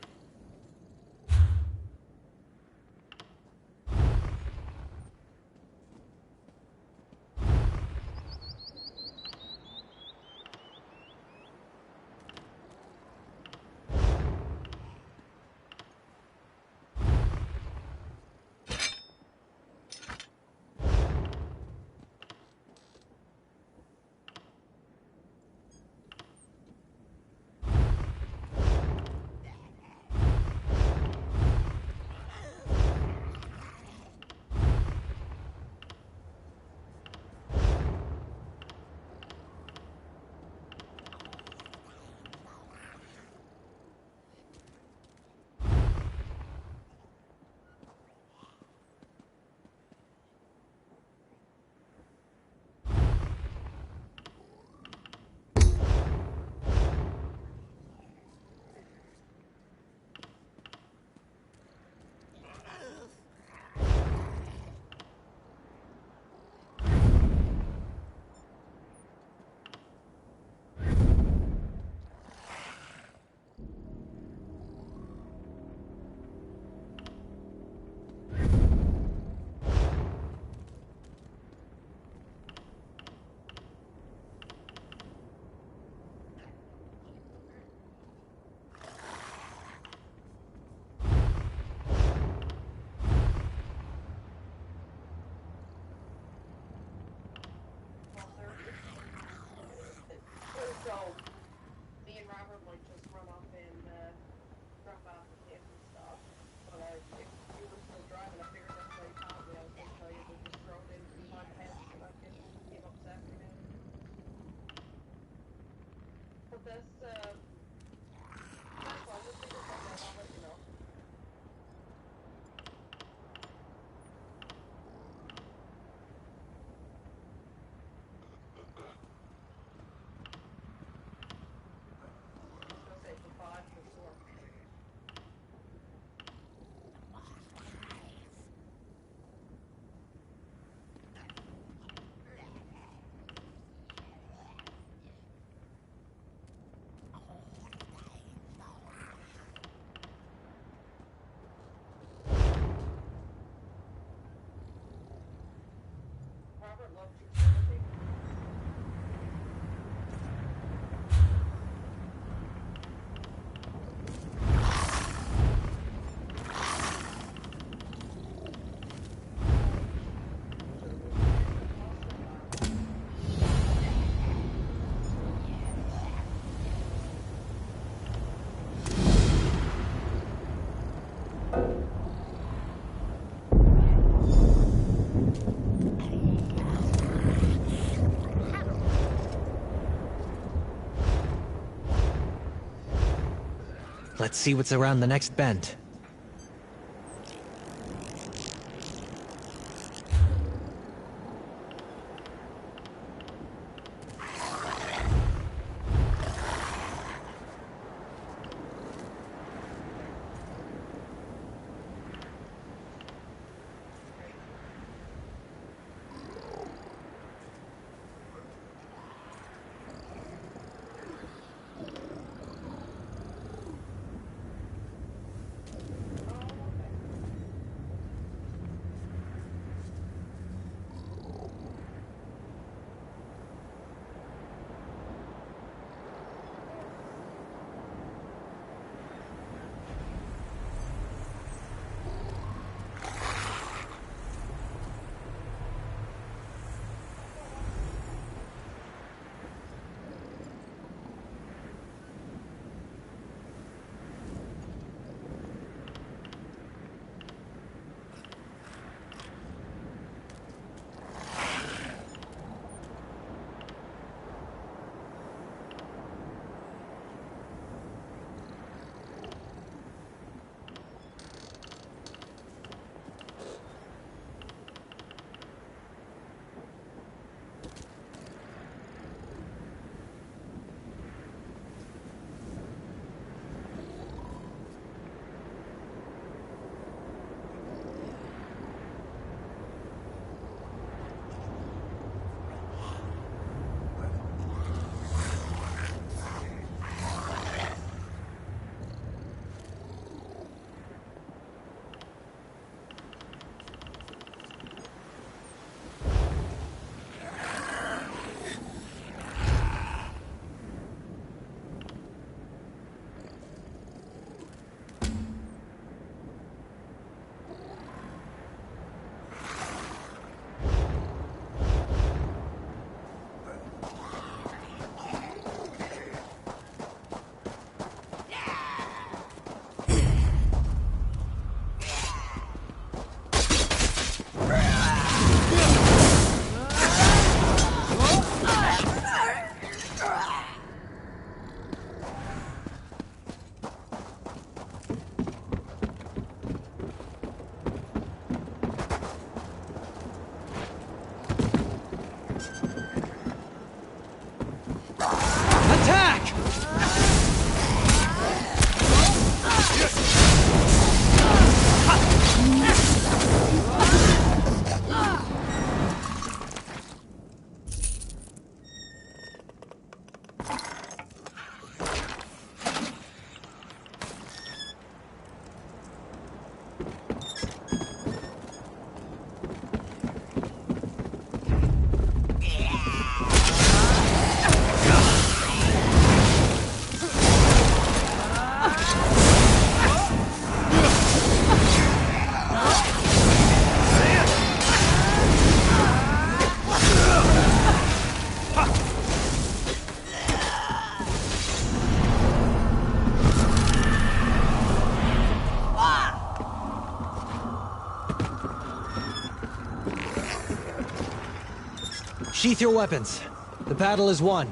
Let's see what's around the next bend. Sheath your weapons. The battle is won.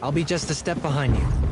I'll be just a step behind you.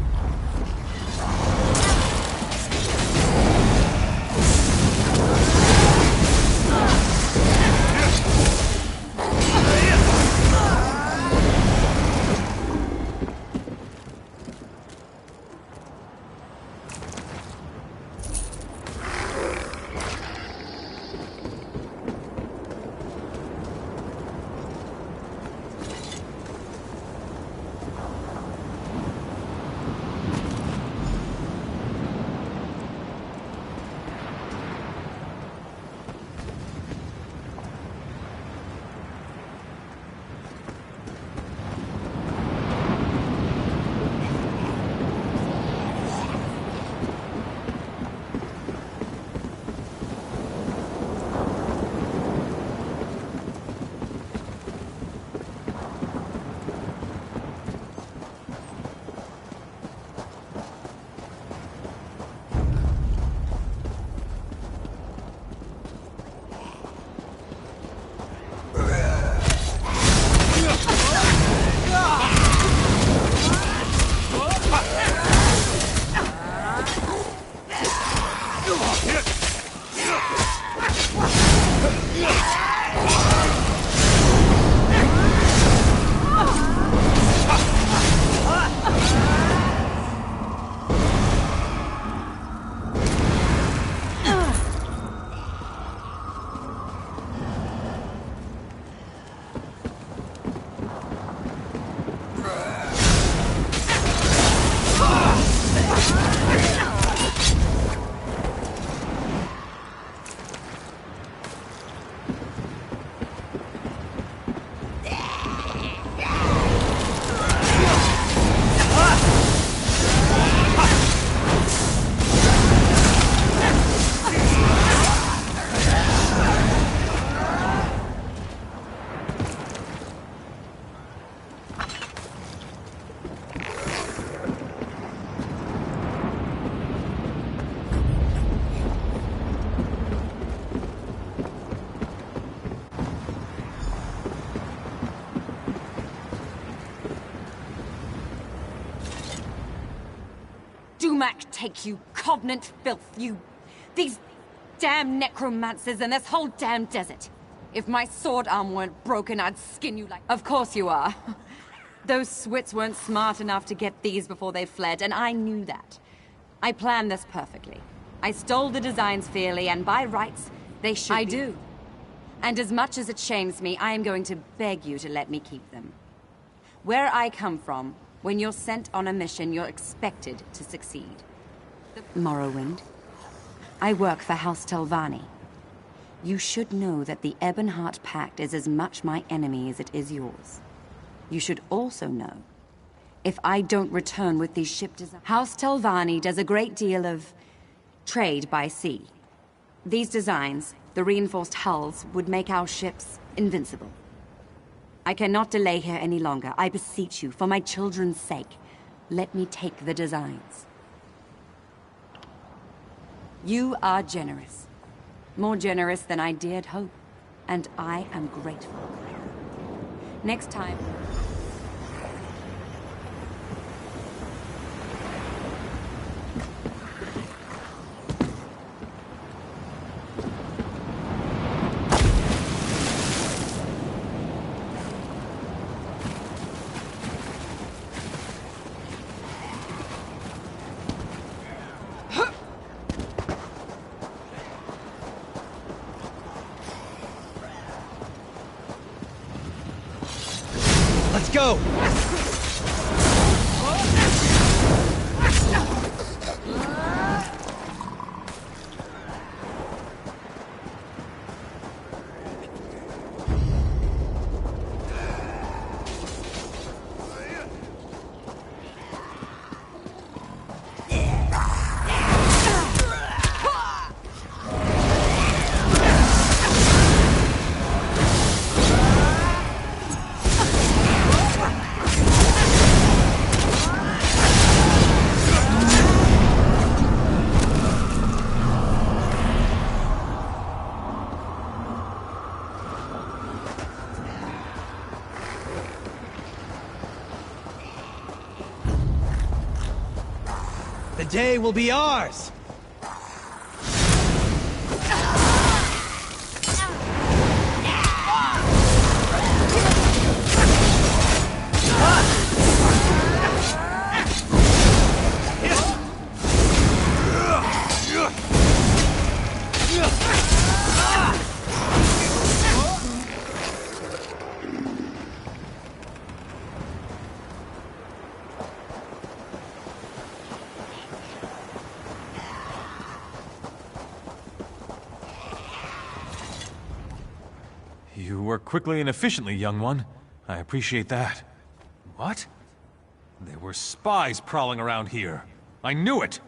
Take you, Covenant filth, you... These damn necromancers and this whole damn desert. If my sword arm weren't broken, I'd skin you like... Of course you are. Those Swits weren't smart enough to get these before they fled, and I knew that. I planned this perfectly. I stole the designs fairly, and by rights, they should be... I do. And as much as it shames me, I am going to beg you to let me keep them. Where I come from, when you're sent on a mission, you're expected to succeed. Morrowind. I work for House Telvanni. You should know that the Ebonheart Pact is as much my enemy as it is yours. You should also know, if I don't return with these ship designs... House Telvanni does a great deal of trade by sea. These designs, the reinforced hulls, would make our ships invincible. I cannot delay here any longer. I beseech you, for my children's sake, let me take the designs. You are generous. More generous than I dared hope, and I am grateful. Next time... Let's go! The day will be ours! You work quickly and efficiently, young one. I appreciate that. What? There were spies prowling around here. I knew it!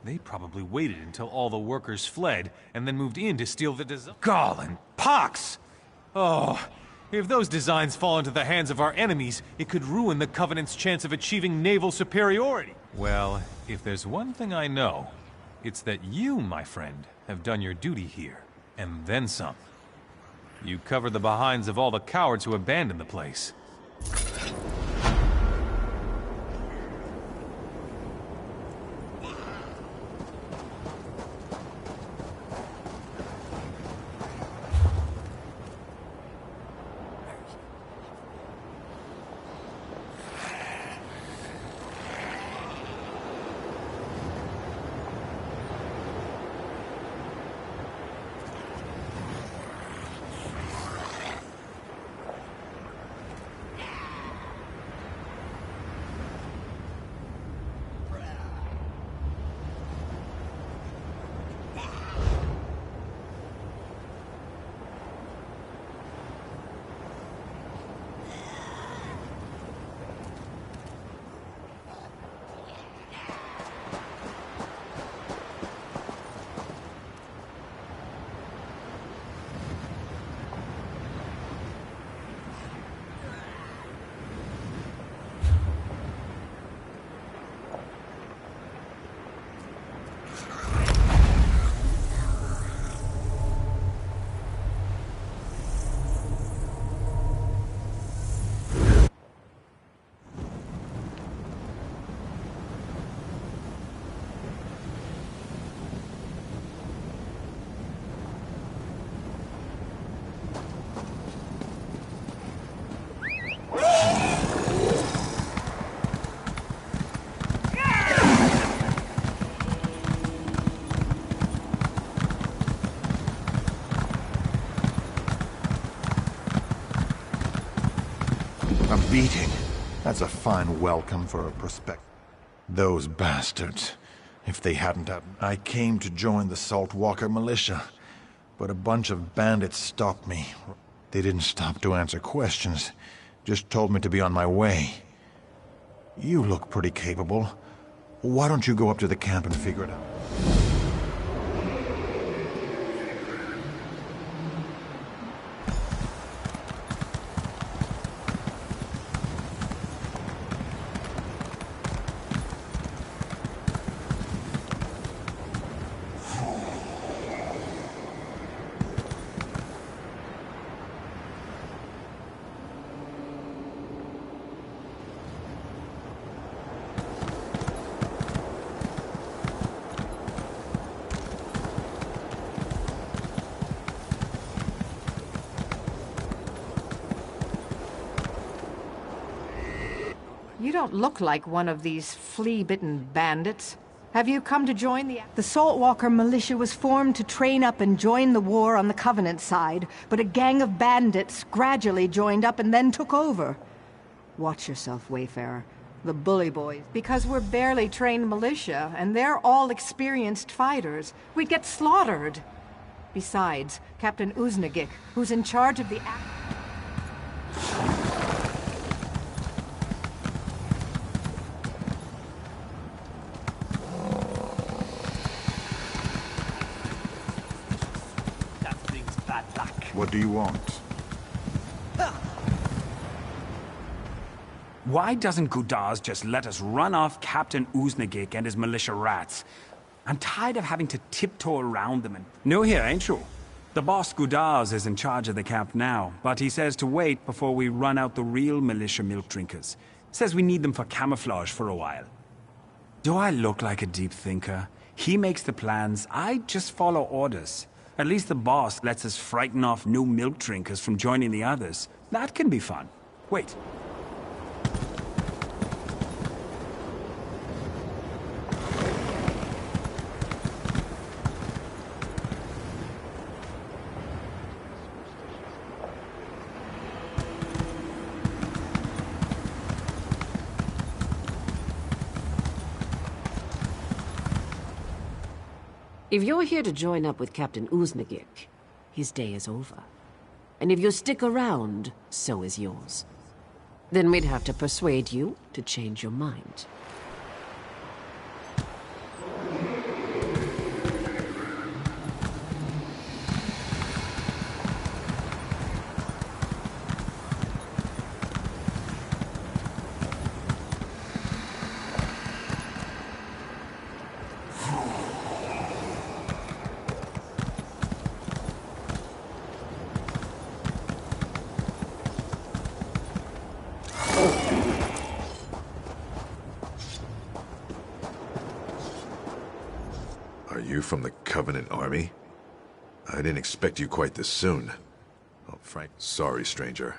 They probably waited until all the workers fled, and then moved in to steal the design. Gall and pox! Oh, if those designs fall into the hands of our enemies, it could ruin the Covenant's chance of achieving naval superiority. Well, if there's one thing I know, it's that you, my friend, have done your duty here, and then some. You covered the behinds of all the cowards who abandoned the place. beating. That's a fine welcome for a prospect. Those bastards. If they hadn't I came to join the Saltwalker militia, but a bunch of bandits stopped me. They didn't stop to answer questions, just told me to be on my way. You look pretty capable. Why don't you go up to the camp and figure it out? You don't look like one of these flea-bitten bandits. Have you come to join the... The Saltwalker militia was formed to train up and join the war on the Covenant side, but a gang of bandits gradually joined up and then took over. Watch yourself, Wayfarer. The bully boys. Because we're barely trained militia, and they're all experienced fighters. We'd get slaughtered. Besides, Captain Uznagik, who's in charge of the... What do you want? Why doesn't Gudars just let us run off Captain Uznagik and his militia rats? I'm tired of having to tiptoe around them and... New here, ain't you? The boss Gudars is in charge of the camp now, but he says to wait before we run out the real militia milk drinkers. Says we need them for camouflage for a while. Do I look like a deep thinker? He makes the plans, I just follow orders. At least the boss lets us frighten off new milk drinkers from joining the others. That can be fun. Wait. If you're here to join up with Captain Uznagik, his day is over. And if you stick around, so is yours. Then we'd have to persuade you to change your mind. Are you from the Covenant Army? I didn't expect you quite this soon. Oh, Frank, sorry, stranger.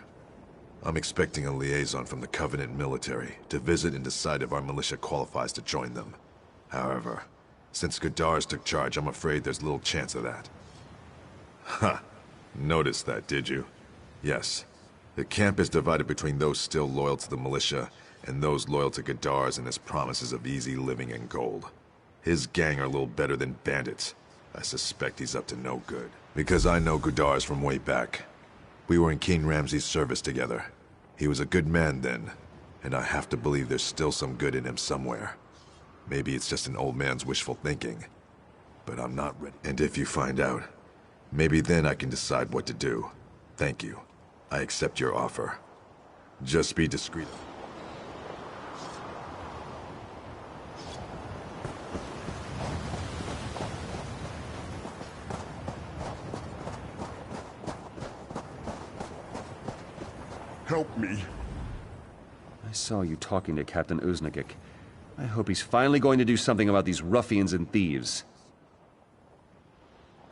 I'm expecting a liaison from the Covenant military to visit and decide if our militia qualifies to join them. However, since Gudars took charge, I'm afraid there's little chance of that. Ha! Noticed that, did you? Yes. The camp is divided between those still loyal to the militia and those loyal to Gudars and his promises of easy living and gold. His gang are little better than bandits. I suspect he's up to no good. Because I know Gudars from way back. We were in King Ramsay's service together. He was a good man then, and I have to believe there's still some good in him somewhere. Maybe it's just an old man's wishful thinking. But I'm not ready. And if you find out, maybe then I can decide what to do. Thank you. I accept your offer. Just be discreet. Help me. I saw you talking to Captain Uznagik. I hope he's finally going to do something about these ruffians and thieves.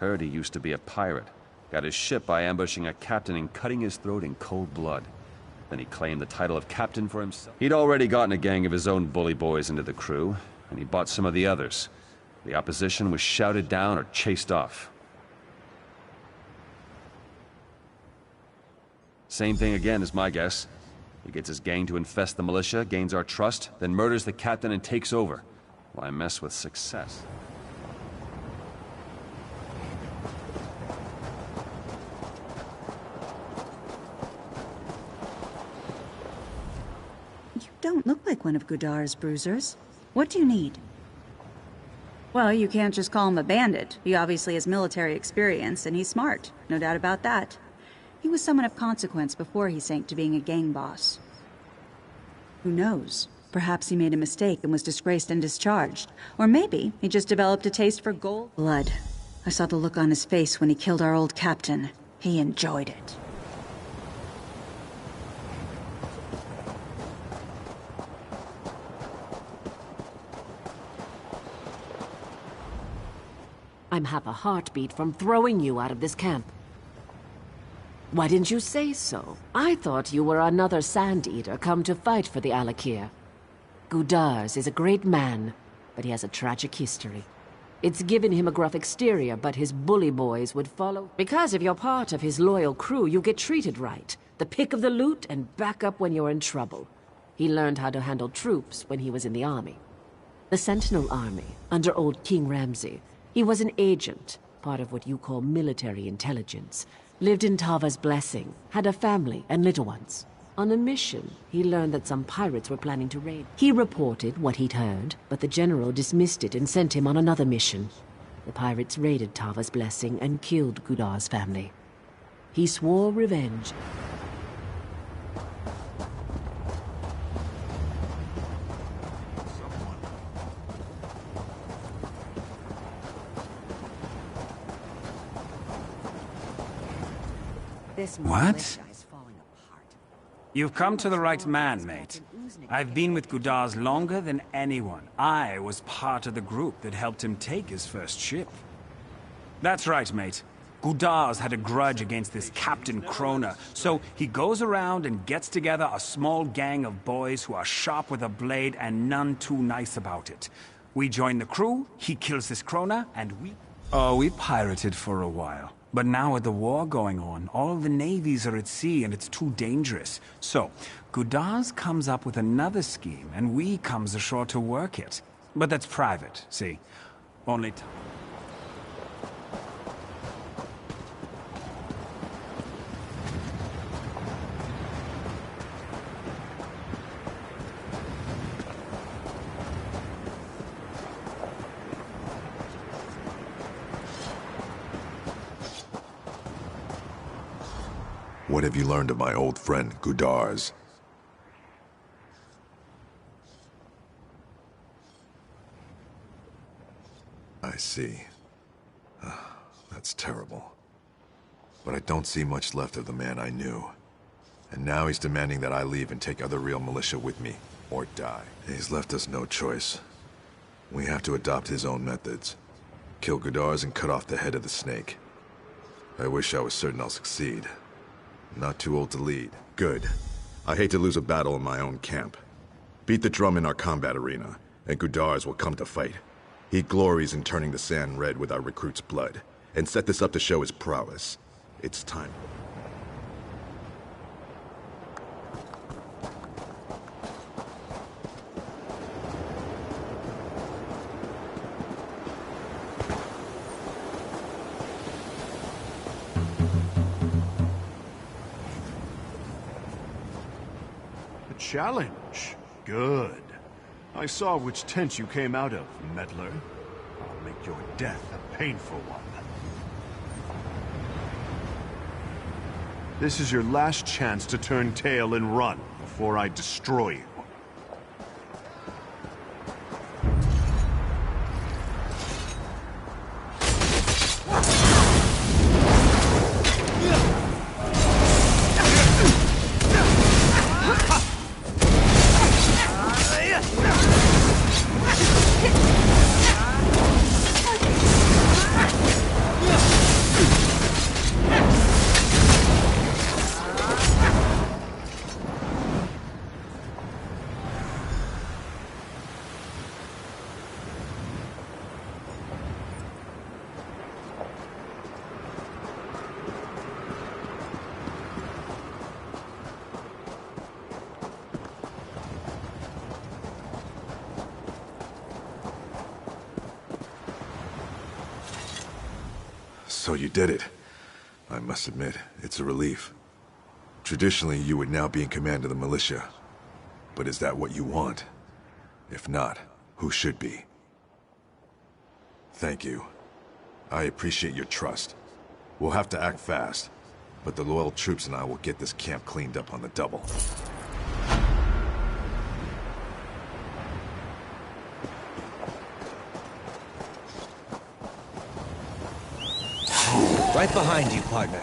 Heard he used to be a pirate. Got his ship by ambushing a captain and cutting his throat in cold blood. Then he claimed the title of captain for himself. He'd already gotten a gang of his own bully boys into the crew, and he bought some of the others. The opposition was shouted down or chased off. Same thing again is my guess. He gets his gang to infest the militia, gains our trust, then murders the captain and takes over. Why mess with success? You don't look like one of Gudar's bruisers. What do you need? Well, you can't just call him a bandit. He obviously has military experience, and he's smart. No doubt about that. He was someone of consequence before he sank to being a gang boss. Who knows? Perhaps he made a mistake and was disgraced and discharged. Or maybe he just developed a taste for gold blood. I saw the look on his face when he killed our old captain. He enjoyed it. I'm half a heartbeat from throwing you out of this camp. Why didn't you say so? I thought you were another Sand Eater come to fight for the Alakir. Gudars is a great man, but he has a tragic history. It's given him a gruff exterior, but his bully boys would follow. Because if you're part of his loyal crew, you get treated right. The pick of the loot and back up when you're in trouble. He learned how to handle troops when he was in the army. The Sentinel Army, under old King Ramsay. He was an agent, part of what you call military intelligence. Lived in Tava's Blessing, had a family and little ones. On a mission, he learned that some pirates were planning to raid. He reported what he'd heard, but the general dismissed it and sent him on another mission. The pirates raided Tava's Blessing and killed Gudar's family. He swore revenge. What? You've come to the right man, mate. I've been with Gudars longer than anyone. I was part of the group that helped him take his first ship. That's right, mate. Gudars had a grudge against this Captain Krona, so he goes around and gets together a small gang of boys who are sharp with a blade and none too nice about it. We join the crew, he kills this Krona, and we pirated for a while. But now with the war going on, all the navies are at sea and it's too dangerous. So, Gudars comes up with another scheme and we comes ashore to work it. But that's private, see? Only time. What have you learned of my old friend, Gudars? I see. That's terrible. But I don't see much left of the man I knew. And now he's demanding that I leave and take other real militia with me, or die. He's left us no choice. We have to adopt his own methods. Kill Gudars and cut off the head of the snake. I wish I was certain I'll succeed. Not too old to lead. Good. I hate to lose a battle in my own camp. Beat the drum in our combat arena, and Gudars will come to fight. He glories in turning the sand red with our recruits' blood, and set this up to show his prowess. It's time. Challenge. Good. I saw which tent you came out of, meddler. I'll make your death a painful one. This is your last chance to turn tail and run before I destroy you. So you did it. I must admit, it's a relief. Traditionally, you would now be in command of the militia. But is that what you want? If not, who should be? Thank you. I appreciate your trust. We'll have to act fast, but the loyal troops and I will get this camp cleaned up on the double. Right behind you, partner.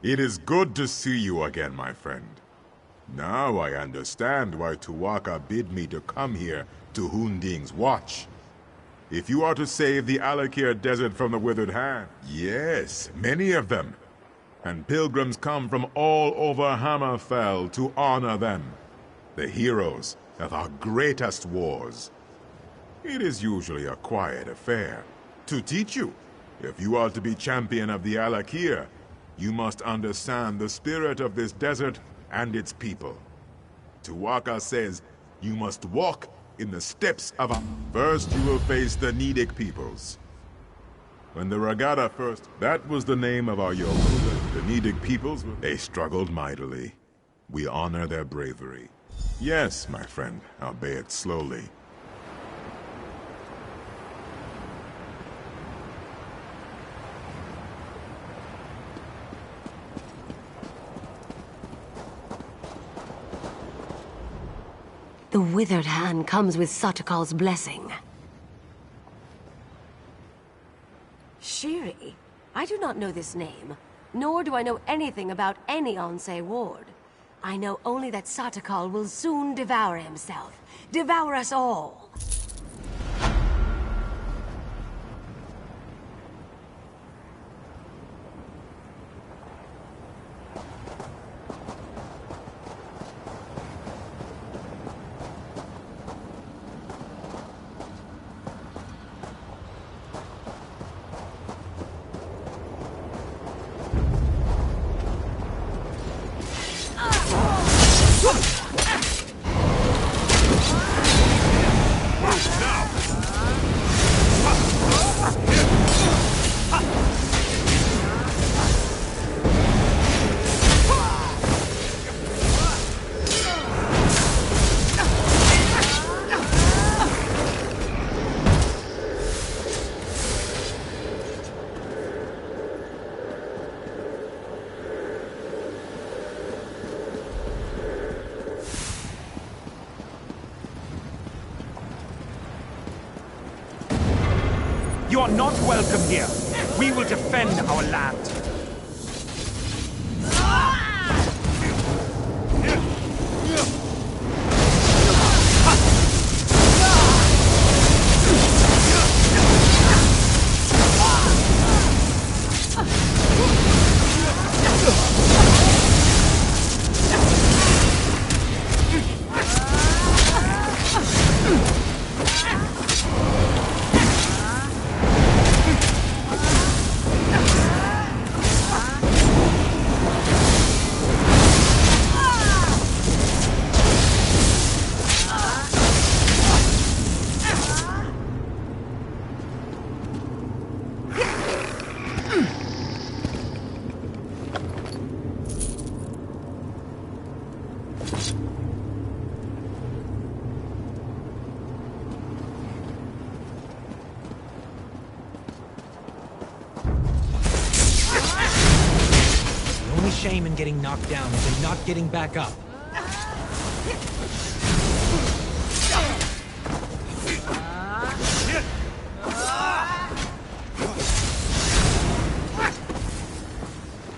It is good to see you again, my friend. Now I understand why Tuwaka bid me to come here to Hunding's watch. If you are to save the Alakir Desert from the Withered Hand, yes, many of them. And pilgrims come from all over Hammerfell to honor them, the heroes of our greatest wars. It is usually a quiet affair. To teach you, if you are to be champion of the Alakir, you must understand the spirit of this desert and its people. Tuwaka says you must walk in the steps of a... First you will face the Nidic peoples. When the Regatta first... That was the name of our Yokuda. The Nidic peoples, they struggled mightily. We honor their bravery. Yes, my friend, albeit slowly. The Withered Hand comes with Satakal's blessing. Shiri? I do not know this name, nor do I know anything about any Ansei ward. I know only that Satakal will soon devour himself. Devour us all! You are not welcome here. We will defend our land. Shame in getting knocked down is in not getting back up.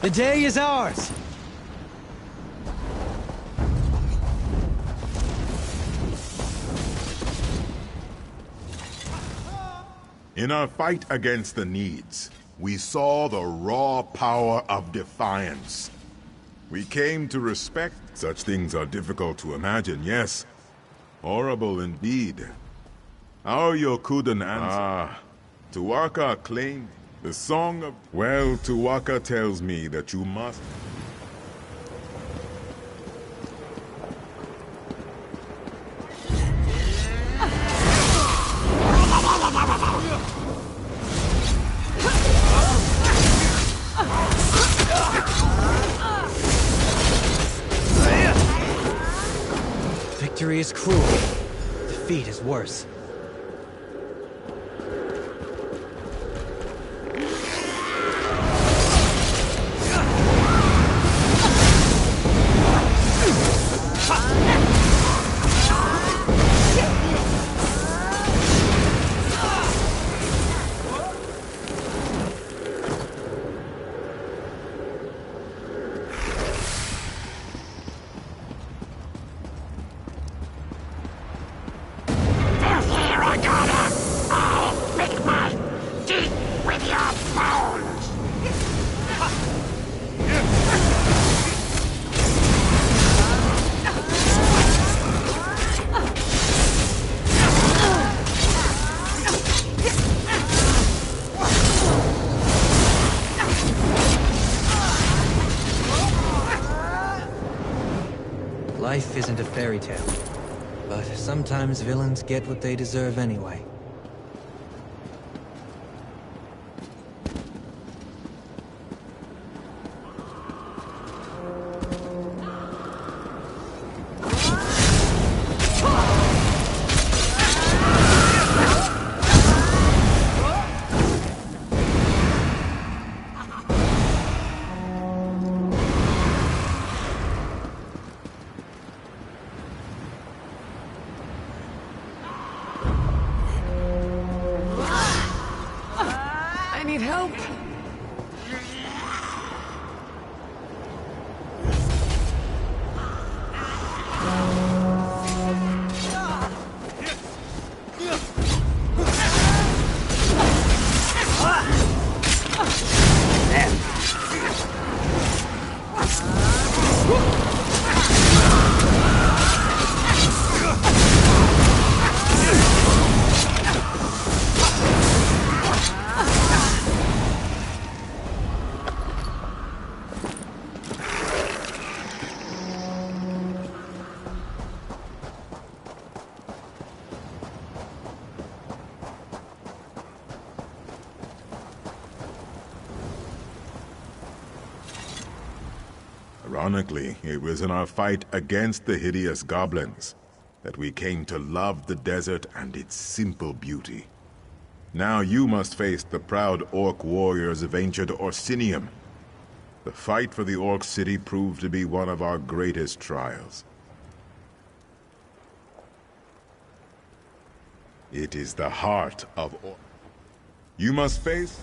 The day is ours! In our fight against the Needs, we saw the raw power of defiance. We came to respect. Such things are difficult to imagine, yes. Horrible indeed. Our Yokudan answer. Tuwaka claimed the song of... Well, Tuwaka tells me that you must... Victory is cruel. Defeat is worse. Life isn't a fairy tale, but sometimes villains get what they deserve anyway. Ironically, it was in our fight against the hideous goblins that we came to love the desert and its simple beauty. Now you must face the proud orc warriors of ancient Orsinium. The fight for the orc city proved to be one of our greatest trials. It is the heart of orc. You must face...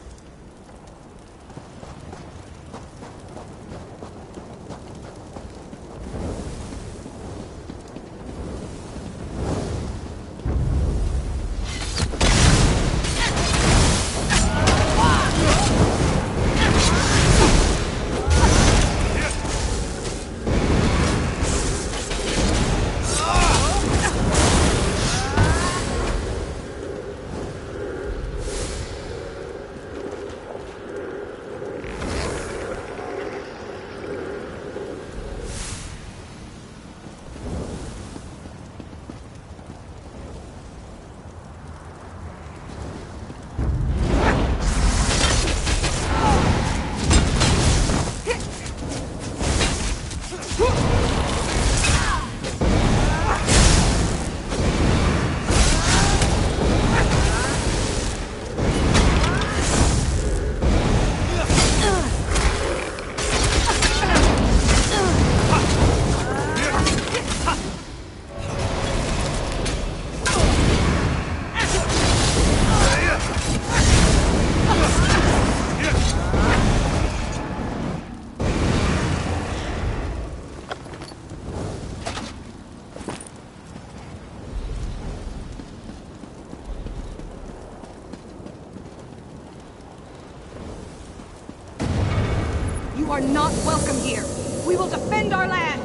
are not welcome here. We will defend our land.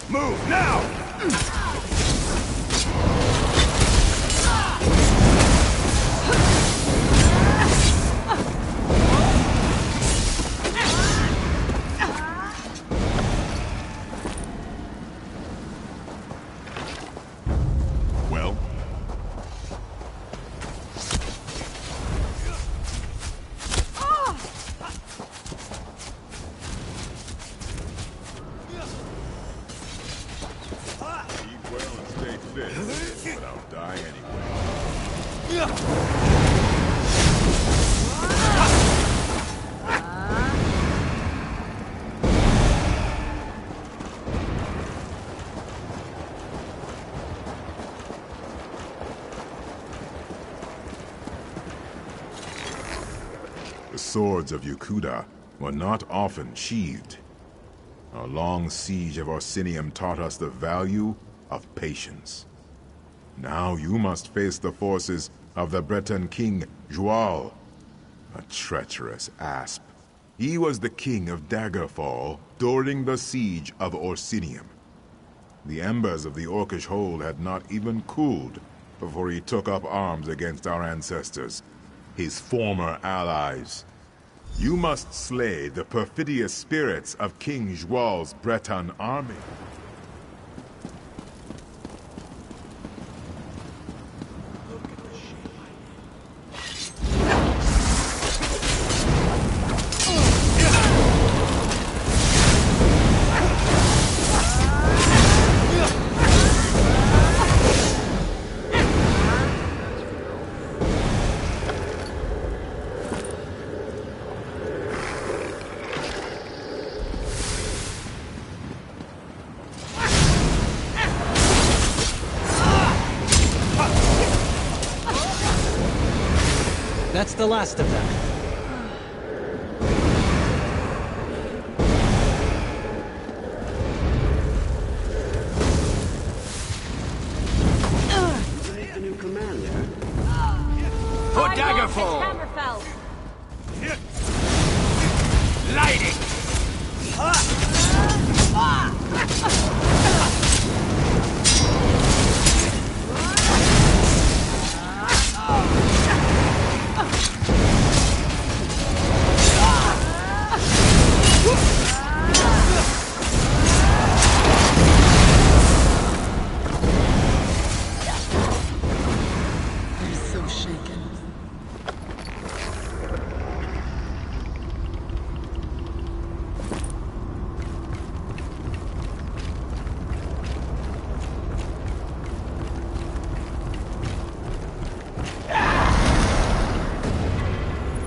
Move now! Well? But I'll die anyway. The swords of Yukuda were not often sheathed. Our long siege of Orsinium taught us the value of patience. Now you must face the forces of the Breton king, Joal, a treacherous asp. He was the king of Daggerfall during the siege of Orsinium. The embers of the Orcish hold had not even cooled before he took up arms against our ancestors, his former allies. You must slay the perfidious spirits of King Joal's Breton army. That's the last of them. The new commander. For Daggerfall! Lighting!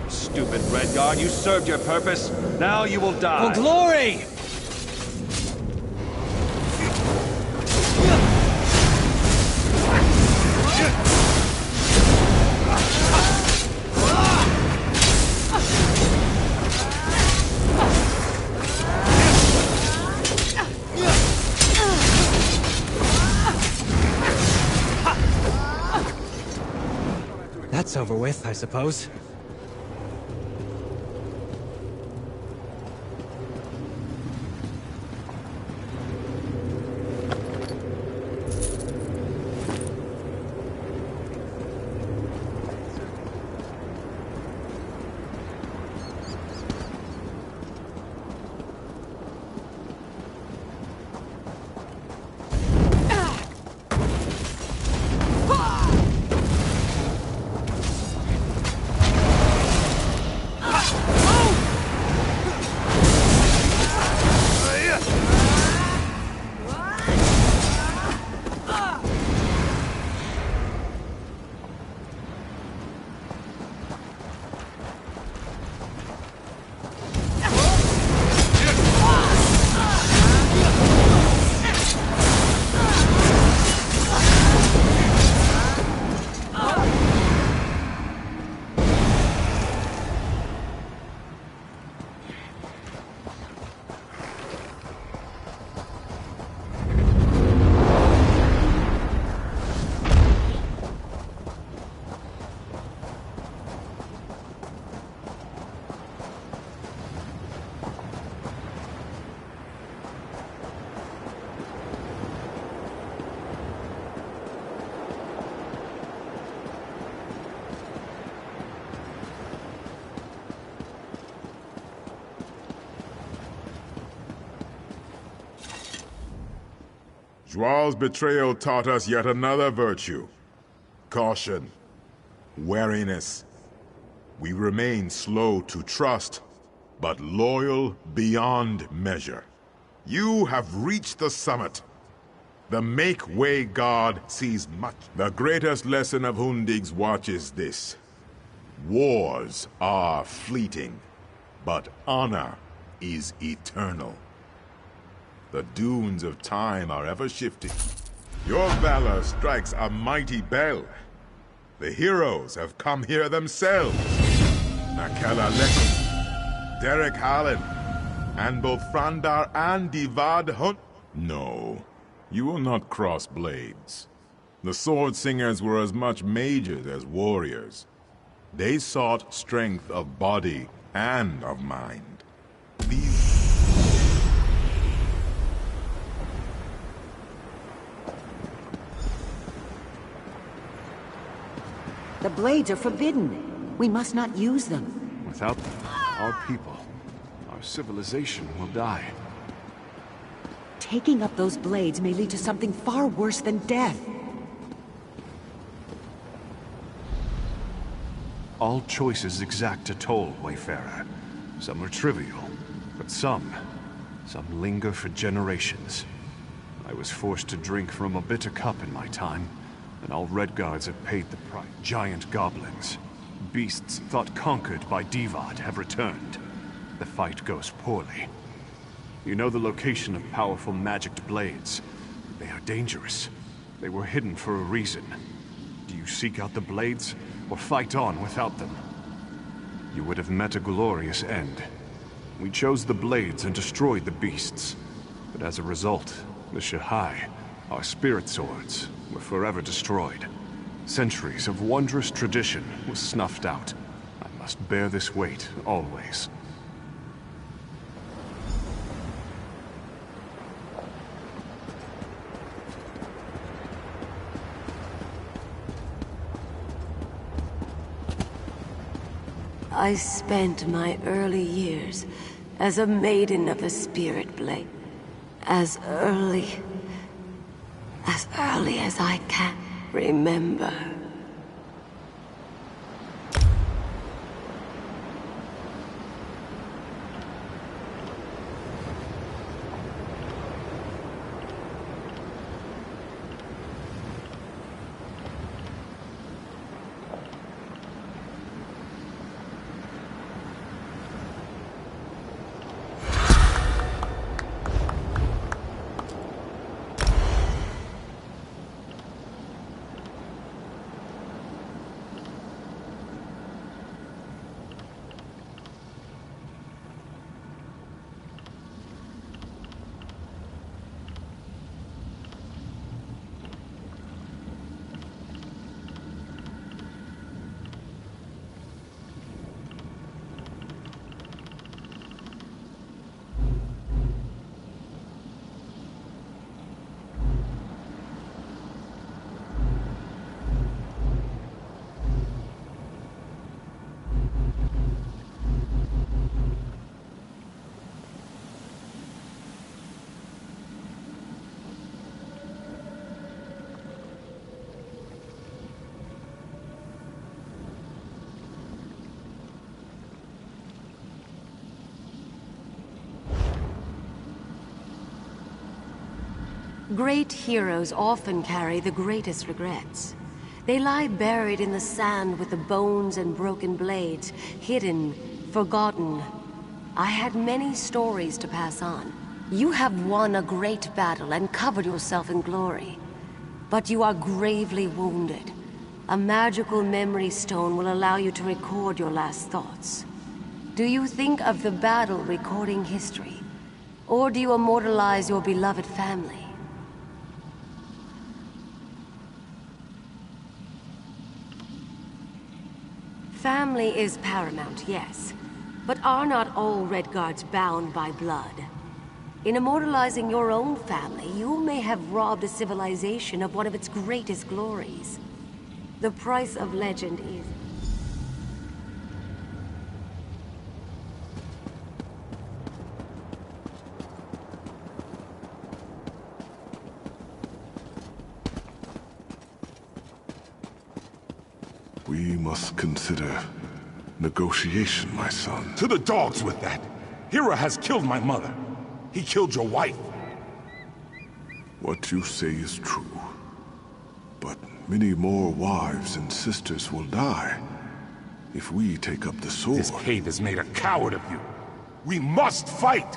Stupid Redguard, you served your purpose. Now you will die. For glory! That's over with, I suppose. Joal's betrayal taught us yet another virtue. Caution. Wariness. We remain slow to trust, but loyal beyond measure. You have reached the summit. The Make-Way God sees much. The greatest lesson of Hundig's watch is this. Wars are fleeting, but honor is eternal. The dunes of time are ever shifting. Your valor strikes a mighty bell. The heroes have come here themselves. Nakela Lecky, Derek Harlan, and both Frandar and Divad Hunt. No, you will not cross blades. The Sword Singers were as much mages as warriors. They sought strength of body and of mind. The blades are forbidden. We must not use them. Without them, our people, our civilization will die. Taking up those blades may lead to something far worse than death. All choices exact a toll, Wayfarer. Some are trivial, but some linger for generations. I was forced to drink from a bitter cup in my time, and all Redguards have paid the price. Giant goblins, beasts thought conquered by Divad, have returned. The fight goes poorly. You know the location of powerful magicked blades. They are dangerous. They were hidden for a reason. Do you seek out the blades, or fight on without them? You would have met a glorious end. We chose the blades and destroyed the beasts. But as a result, the Shahai, our spirit swords, were forever destroyed. Centuries of wondrous tradition was snuffed out. I must bear this weight, always. I spent my early years as a maiden of the Spirit Blade. As early as I can remember. Great heroes often carry the greatest regrets. They lie buried in the sand with the bones and broken blades, hidden, forgotten. I had many stories to pass on. You have won a great battle and covered yourself in glory. But you are gravely wounded. A magical memory stone will allow you to record your last thoughts. Do you think of the battle recording history? Or do you immortalize your beloved family? Family is paramount, yes. But are not all Redguards bound by blood? In immortalizing your own family, you may have robbed a civilization of one of its greatest glories. The price of legend is... We must consider negotiation, my son. To the dogs with that! Hira has killed my mother. He killed your wife. What you say is true. But many more wives and sisters will die if we take up the sword. This cave has made a coward of you. We must fight!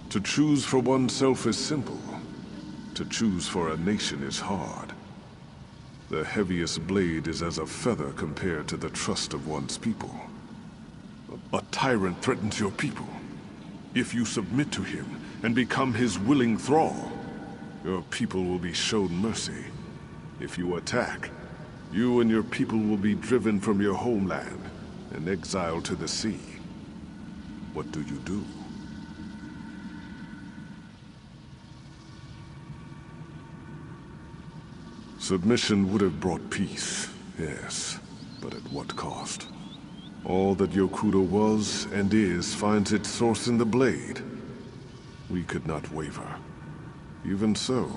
To choose for oneself is simple. To choose for a nation is hard. The heaviest blade is as a feather compared to the trust of one's people. A tyrant threatens your people. If you submit to him and become his willing thrall, your people will be shown mercy. If you attack, you and your people will be driven from your homeland and exiled to the sea. What do you do? Submission would have brought peace, yes, but at what cost? All that Yokuda was and is finds its source in the blade. We could not waver. Even so,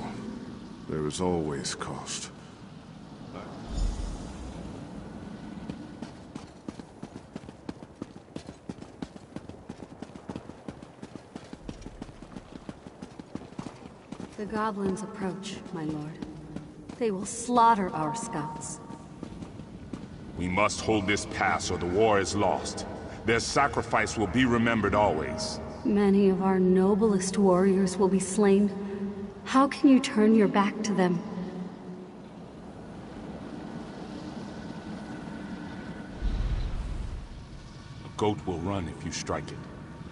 there is always cost. The goblins approach, my lord. They will slaughter our scouts. We must hold this pass or the war is lost. Their sacrifice will be remembered always. Many of our noblest warriors will be slain. How can you turn your back to them? A goat will run if you strike it.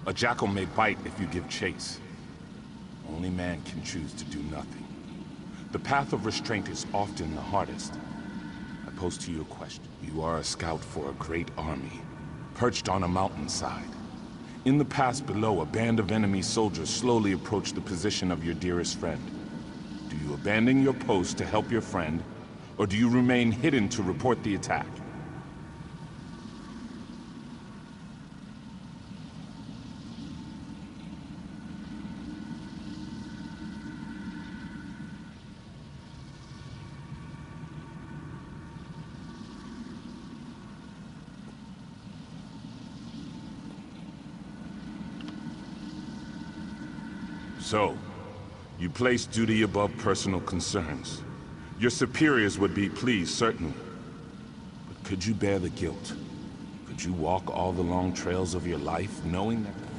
A jackal may bite if you give chase. Only man can choose to do nothing. The path of restraint is often the hardest. I pose to you a question. You are a scout for a great army, perched on a mountainside. In the pass below, a band of enemy soldiers slowly approach the position of your dearest friend. Do you abandon your post to help your friend, or do you remain hidden to report the attack? So, you place duty above personal concerns. Your superiors would be pleased, certainly. But could you bear the guilt? Could you walk all the long trails of your life knowing that...